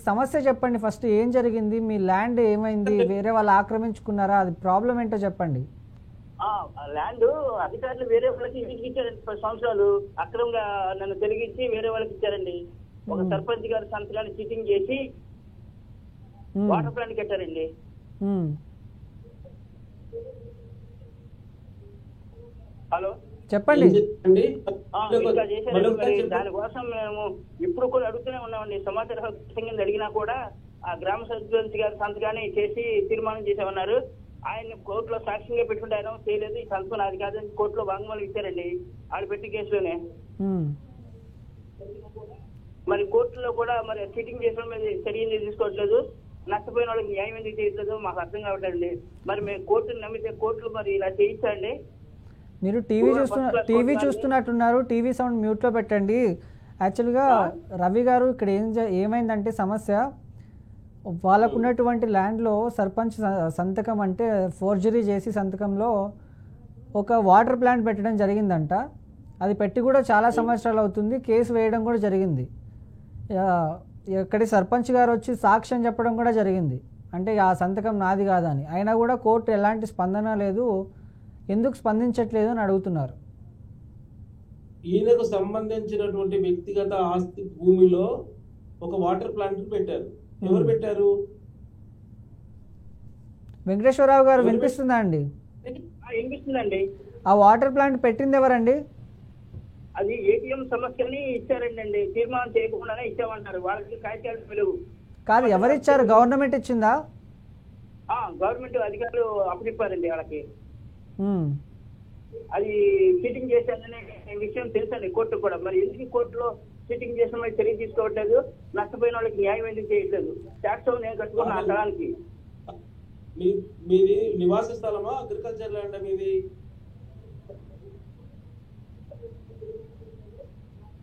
సమస్య చెప్పండి ఫస్ట్. ఏం జరిగింది? మీ ల్యాండ్ ఏమైంది? వేరే వాళ్ళు ఆక్రమించుకున్నారా? అది ప్రాబ్లం ఏంటో చెప్పండి. ల్యాండ్ అధికారులు వేరే వాళ్ళకి ఇచ్చారండి. 10 సంవత్సరాలు అక్రమంగా నన్ను తొలగించి వేరే వాళ్ళకి ఇచ్చారండి. ఒక సర్పంచ్ గారు సంతకాన్ని చీటింగ్ చేసి వాటర్ ప్లాంట్ కట్టారండి. హలో, చెప్పండి. ఇంకా చేశారండి. మరి దానికోసం మేము ఇప్పుడు కూడా అడుగుతూనే ఉన్నామండి. సమాచార హక్కు కింద అడిగినా కూడా ఆ గ్రామ సర్పంచ్ గారి సంతకాన్ని చేసి తీర్మానం చేసామన్నారు. ఆయన కోర్టులో సాక్ష్యంగా పెట్టుకుంటే ఆయన చేయలేదు, ఈ సంతకం నాది కాదని కోర్టులో వాంగ్మూలం ఇచ్చారండి వాళ్ళు పెట్టి కేసులోనే. మరి కోర్టులో కూడా మరి చీటింగ్ చేసిన మీద చర్యలు తీసుకోవట్లేదు. నష్టపోయిన వాళ్ళకి న్యాయం ఎందుకు చేయట్లేదు మాకు అర్థం కావట్లేదండి. మరి మేము కోర్టును నమ్మితే కోర్టులు మరి ఇలా చేయించండి. మీరు టీవీ చూస్తున్నట్టున్నారు, టీవీ సౌండ్ మ్యూట్లో పెట్టండి. యాక్చువల్గా రవి గారు ఇక్కడ ఏమైందంటే సమస్య, వాళ్ళకు ఉన్నటువంటి ల్యాండ్లో సర్పంచ్ సంతకం అంటే ఫోర్జరీ చేసి సంతకంలో ఒక వాటర్ ప్లాంట్ పెట్టడం జరిగిందంట. అది పెట్టి కూడా చాలా సంవత్సరాలు అవుతుంది. కేసు వేయడం కూడా జరిగింది. ఇక్కడి సర్పంచ్ గారు వచ్చి సాక్ష్యం చెప్పడం కూడా జరిగింది, అంటే ఆ సంతకం నాది కాదని. అయినా కూడా కోర్టు ఎలాంటి స్పందన లేదు, ఎందుకు స్పందించట్లేదు అని అడుగుతున్నారు. ఈయనకు సంబంధించినటువంటి వ్యక్తిగత ఆస్తి భూమిలో ఒక వాటర్ ప్లాంట్ పెట్టారు. ఎవరు పెట్టారు? వెంకటేశ్వరరావు గారు వినిపిస్తుందా అండి? వినిపిస్తుందండి. ఆ వాటర్ ప్లాంట్ పెట్టింది ఎవరండి? అది ఏటీఎం సమస్యని ఇచ్చారండి. తీర్మానం చేయకుండానే ఇచ్చామంటారు. వాళ్ళకి కాగితాలు పిలువు కాదు, ఎవరిచ్చారు? గవర్నమెంట్ ఇచ్చిందా? గవర్నమెంట్ అధికారులు అప్పగిప్పారండి వాళ్ళకి. అది చీటింగ్ చేశారనే విషయం తెలుసండి కోర్టు కూడా. మరి ఎందుకు కోర్టులో చీటింగ్ చేసిన వాళ్ళు చర్య తీసుకోవట్లేదు? నష్టపోయిన వాళ్ళకి న్యాయం ఎందుకు చేయట్లేదు? ట్యాక్స్ నేను కట్టుకున్న ఆ స్థలానికి. మీది నివాస స్థలమా, అగ్రికల్చర్ ల్యాండ్?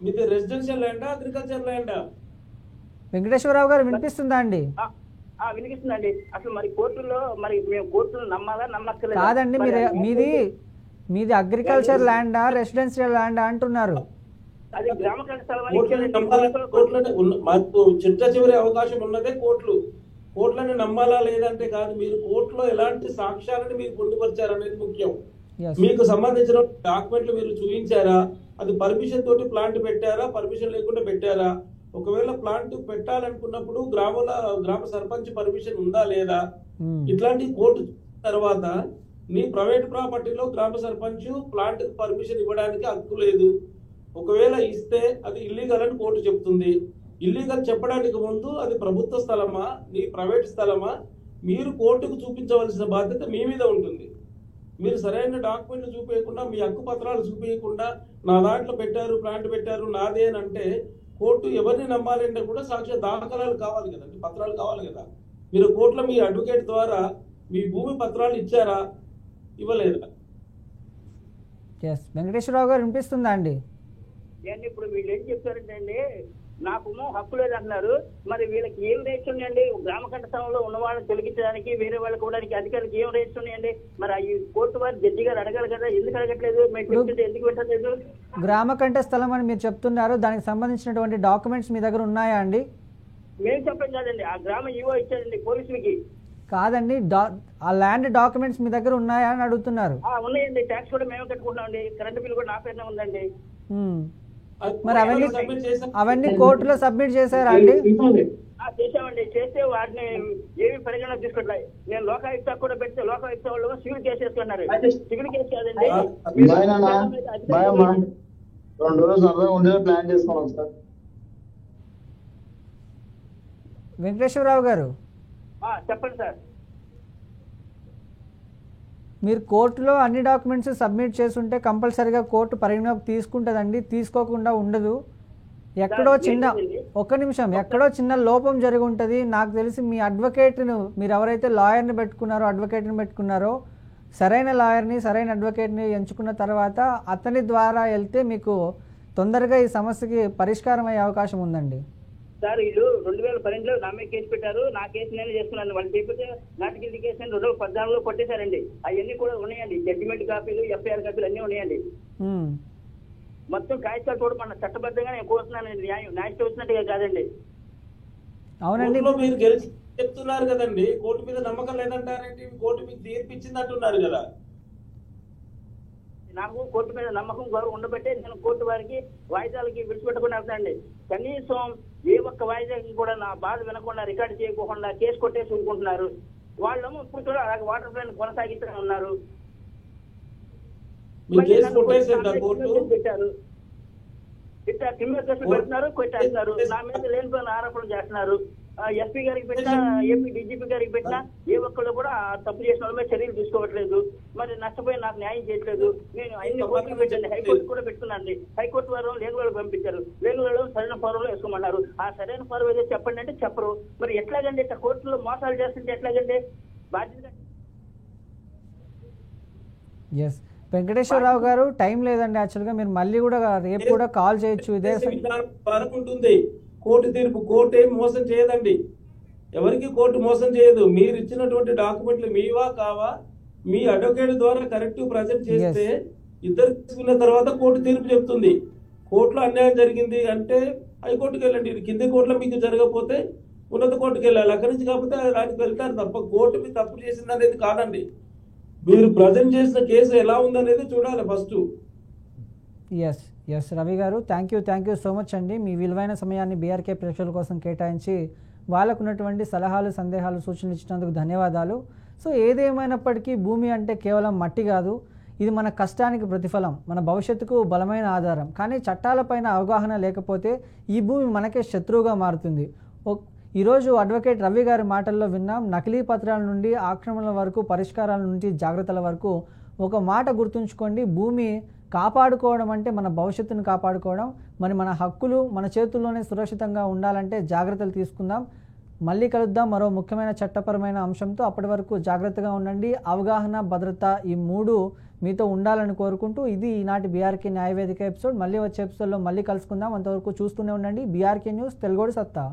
మీది రెసిడెన్షియల్ ల్యాండా, అగ్రికల్చర్ ల్యాండా? వెంకటేశ్వరరావు గారు వినిపిస్తుందా అండి? వినిపిస్తుందండి. అసలు మరి కోర్టులో మరి మేము కోర్టును నమ్మాలా నమ్మక్కర్లేదు? కాదండి, మీది మీది అగ్రికల్చర్ ల్యాండా రెసిడెన్షియల్ ల్యాండా అంటున్నారు. అది గ్రామ ఖండ స్థలం అని కోట్లని ఇచ్చారండి. నమ్మాలా, కోట్లని మాకు చిట్ట చివరి అవకాశం ఉన్నదే కోట్లని నమ్మాలా లేదంటే కాదు. మీరు కోర్టులో ఎలాంటి సాక్ష్యాలను మీరు పొందుపరిచారనేది ముఖ్యం. Yes. మీకు సంబంధించిన డాక్యుమెంట్లు మీరు చూపించారా, అది పర్మిషన్ తోటి ప్లాంట్ పెట్టారా, పర్మిషన్ లేకుండా పెట్టారా, ఒకవేళ ప్లాంట్ పెట్టాలనుకున్నప్పుడు గ్రామ సర్పంచ్ పర్మిషన్ ఉందా లేదా, ఇట్లాంటి కోర్టు తర్వాత నీ ప్రైవేట్ ప్రాపర్టీలో గ్రామ సర్పంచ్ ప్లాంట్ పర్మిషన్ ఇవ్వడానికి హక్కు లేదు. ఒకవేళ ఇస్తే అది ఇల్లీగల్ అని కోర్టు చెప్తుంది. ఇల్లీగల్ చెప్పడానికి ముందు అది ప్రభుత్వ స్థలమా నీ ప్రైవేట్ స్థలమా మీరు కోర్టుకు చూపించవలసిన బాధ్యత మీ మీద ఉంటుంది. మీరు సరైన డాక్యుమెంట్లు చూపించకుండా, మీ హక్కు పత్రాలు చూపించకుండా నా దాంట్లో పెట్టారు, ప్లాంట్ పెట్టారు, నాదే అని అంటే కోర్టు ఎవరిని నమ్మాలంటే కూడా సాక్ష్య దాఖలాలు కావాలి కదండి, పత్రాలు కావాలి కదా. మీరు కోర్టులో మీ అడ్వకేట్ ద్వారా మీ భూమి పత్రాలు ఇచ్చారా, ఇవ్వలేదా? వెంకటేశ్వరరావు గారు వినిపిస్తుందా అండి? ఏంటి ఇప్పుడు వీళ్ళు ఏం చెప్తారంటే అండి, నాకు హక్కు లేదు అంటున్నారు. మరి వీళ్ళకి ఏం రైట్స్ ఉన్నాయండి? గ్రామ కంఠ స్థలంలో ఉన్న వాళ్ళని తొలగించడానికి, వేరే వాళ్ళకి ఇవ్వడానికి అధికారులకు ఏం రైట్స్ ఉన్నాయండి? మరి ఈ కోర్టు వారు జడ్జి గారు అడగాలి కదా, ఎందుకు అడగట్లేదు? మేము చెప్తుంటే ఎందుకు పెట్టలేదు? గ్రామ కంఠ స్థలం అని మీరు చెప్తున్నారు, దానికి సంబంధించినటువంటి డాక్యుమెంట్స్ మీ దగ్గర ఉన్నాయా అండి? మేము చెప్పం కాదండి, ఆ గ్రామ ఈవో ఇచ్చారండి పోలీసులకి. కాదండి, ఆ ల్యాండ్ డాక్యుమెంట్స్ మీ దగ్గర ఉన్నాయా అని అడుగుతున్నారు. ఉన్నాయండి, ట్యాక్స్ కూడా మేమే కట్టుకుంటామండి, కరెంట్ బిల్ కూడా నా పేరునే ఉందండి. మరి అవన్నీ కోర్టులో సబ్మిట్ చేశారా అండి? చేసామండి. చేస్తే వాటిని ఏమి పరిగణన తీసుకోవట్లేదు. నేను లోకాయుక్త కూడా పెడితే లోకాయుక్త వాళ్ళు సివిల్ కేసు వేసుకున్నారు. సివిల్ కేసు కాదండి, 2 రోజులు సరదాగా ఉండేలా ప్లాన్ చేసుకున్నాం సార్. వెంకటేశ్వరరావు గారు చెప్పండి సార్. మీరు కోర్టులో అన్ని డాక్యుమెంట్స్ సబ్మిట్ చేస్తుంటే కంపల్సరీగా కోర్టు పరిగణలోకి తీసుకుంటుందండి, తీసుకోకుండా ఉండదు. ఎక్కడో చిన్న లోపం జరిగి ఉంటుంది. నాకు తెలిసి మీ అడ్వకేట్ను, మీరు ఎవరైతే లాయర్ని పెట్టుకున్నారో, అడ్వకేట్ని పెట్టుకున్నారో, సరైన లాయర్ని, సరైన అడ్వకేట్ని ఎంచుకున్న తర్వాత అతని ద్వారా వెళ్తే మీకు తొందరగా ఈ సమస్యకి పరిష్కారం అయ్యే అవకాశం ఉందండి. సార్ వీళ్ళు 2012లో నా మీద కేసు పెట్టారు, నా కేసు నేనే చేసుకున్నాను. వాళ్ళు చెప్పితే నాటికి కేసు 2014లో కొట్టేశారండి. అవన్నీ కూడా ఉన్నాయండి, జడ్జిమెంట్ కాపీలు, ఎఫ్ఐఆర్ కాపీలు అన్నీ ఉన్నాయండి. మొత్తం కాగితాలు కూడా మన చట్టబద్ధంగా నేను కోరుతున్నానండి. న్యాయం వచ్చినట్టుగా కాదండి. అవునండి, మీరు గెలిచి చెప్తున్నారు కదండి, కోర్టు మీద నమ్మకం లేదంటారేంటి? కోర్టు మీకు తీర్పిచ్చింది అంటున్నారు కదా. నాకు కోర్టు మీద నమ్మకం గౌరవం ఉండబట్టే నేను కోర్టు వారికి వాయిదాలకి విడిచిపెట్టకుండా వెళ్తానండి. కనీసం ఏ ఒక్క వాయిదాకి కూడా నా బాధ వినకుండా, రికార్డు చేయకోకుండా కేసు కొట్టేసి ఊరుకుంటున్నారు. వాళ్ళేమో ఇప్పుడు కూడా అలాగే వాటర్ ప్లాన్ కొనసాగిస్తూనే ఉన్నారు. పెట్టారు, ఇట్లా క్రిమినల్ కేసులు పెడుతున్నారు, కొట్టేస్తున్నారు. నా మీద లేనిపోయిన ఆరోపణలు చేస్తున్నారు. ఎస్పీ గారికి పెట్టినా, ఏపీ డీజీపీ గారికి పెట్టినా ఏ ఒక్కళ్ళు కూడా తప్పు చేసిన వాళ్ళ మీద చర్యలు తీసుకోవట్లేదు. మరి నష్టపోయి నాకు న్యాయం చేయట్లేదు. నేను అన్ని కోర్టులు పెట్టండి, హైకోర్టు కూడా పెట్టుకున్నాను. హైకోర్టు వారు లేనువాళ్ళు పంపించారు, లేనువాళ్ళు సరైన ఫారంలో వేసుకోమన్నారు. ఆ సరైన ఫారం ఏదో చెప్పండి అంటే చెప్పరు. మరి ఎట్లాగండి ఇట్లా కోర్టులో మోసాలు చేస్తుంటే ఎట్లాగండి? బాధ్యత. వెంకటేశ్వరరావు గారు, టైం లేదండి యాక్చువల్గా. మీరు మళ్ళీ కూడా రేపు కూడా కాల్ చేయొచ్చు. ఇదే ఉంటుంది కోర్టు తీర్పు. కోర్టు ఏం మోసం చేయదండి, ఎవరికి కోర్టు మోసం చేయదు. మీరు ఇచ్చినటువంటి డాక్యుమెంట్లు మీవా కావా, మీ అడ్వకేట్ ద్వారా కరెక్ట్ ప్రజెంట్ చేస్తే ఇద్దరు తీసుకున్న తర్వాత కోర్టు తీర్పు చెప్తుంది. కోర్టులో అన్యాయం జరిగింది అంటే హైకోర్టుకు వెళ్ళండి. ఇది కింది కోర్టులో మీకు జరగకపోతే ఉన్నత కోర్టుకు వెళ్ళాలి. అక్కడి నుంచి కాకపోతే దానికి వెళ్తారు తప్ప కోర్టు మీద తప్పు చేసింది అనేది కాదండి. మీరు ప్రజెంట్ చేసిన కేసు ఎలా ఉందనేది చూడాలి ఫస్ట్. రవి గారు, థ్యాంక్ యూ సో మచ్ అండి. మీ విలువైన సమయాన్ని బీఆర్కే ప్రేక్షకుల కోసం కేటాయించి వాళ్ళకు ఉన్నటువంటి సలహాలు, సందేహాలు, సూచనలు ఇచ్చినందుకు ధన్యవాదాలు. సో ఏదేమైనప్పటికీ భూమి అంటే కేవలం మట్టి కాదు, ఇది మన కష్టానికి ప్రతిఫలం, మన భవిష్యత్తుకు బలమైన ఆధారం. కానీ చట్టాలపైన అవగాహన లేకపోతే ఈ భూమి మనకే శత్రువుగా మారుతుంది. ఈరోజు అడ్వకేట్ రవి గారి మాటల్లో విన్నాం, నకిలీ పత్రాల నుండి ఆక్రమణల వరకు, పరిష్కారాల నుండి జాగ్రత్తల వరకు. ఒక మాట గుర్తుంచుకోండి, భూమి కాపాడుకోవడం అంటే మన భవిష్యత్తును కాపాడుకోవడం. మరి మన హక్కులు మన చేతుల్లోనే సురక్షితంగా ఉండాలంటే జాగ్రత్తలు తీసుకుందాం. మళ్ళీ కలుద్దాం మరో ముఖ్యమైన చట్టపరమైన అంశంతో. అప్పటి వరకు జాగ్రత్తగా ఉండండి. అవగాహన, భద్రత ఈ 3 మీతో ఉండాలని కోరుకుంటూ ఇది ఈనాటి బీఆర్కే న్యాయవేదిక ఎపిసోడ్. మళ్ళీ వచ్చే ఎపిసోడ్లో మళ్ళీ కలుసుకుందాం. అంతవరకు చూస్తూనే ఉండండి బీఆర్కే న్యూస్, తెలుగోడి సత్తా.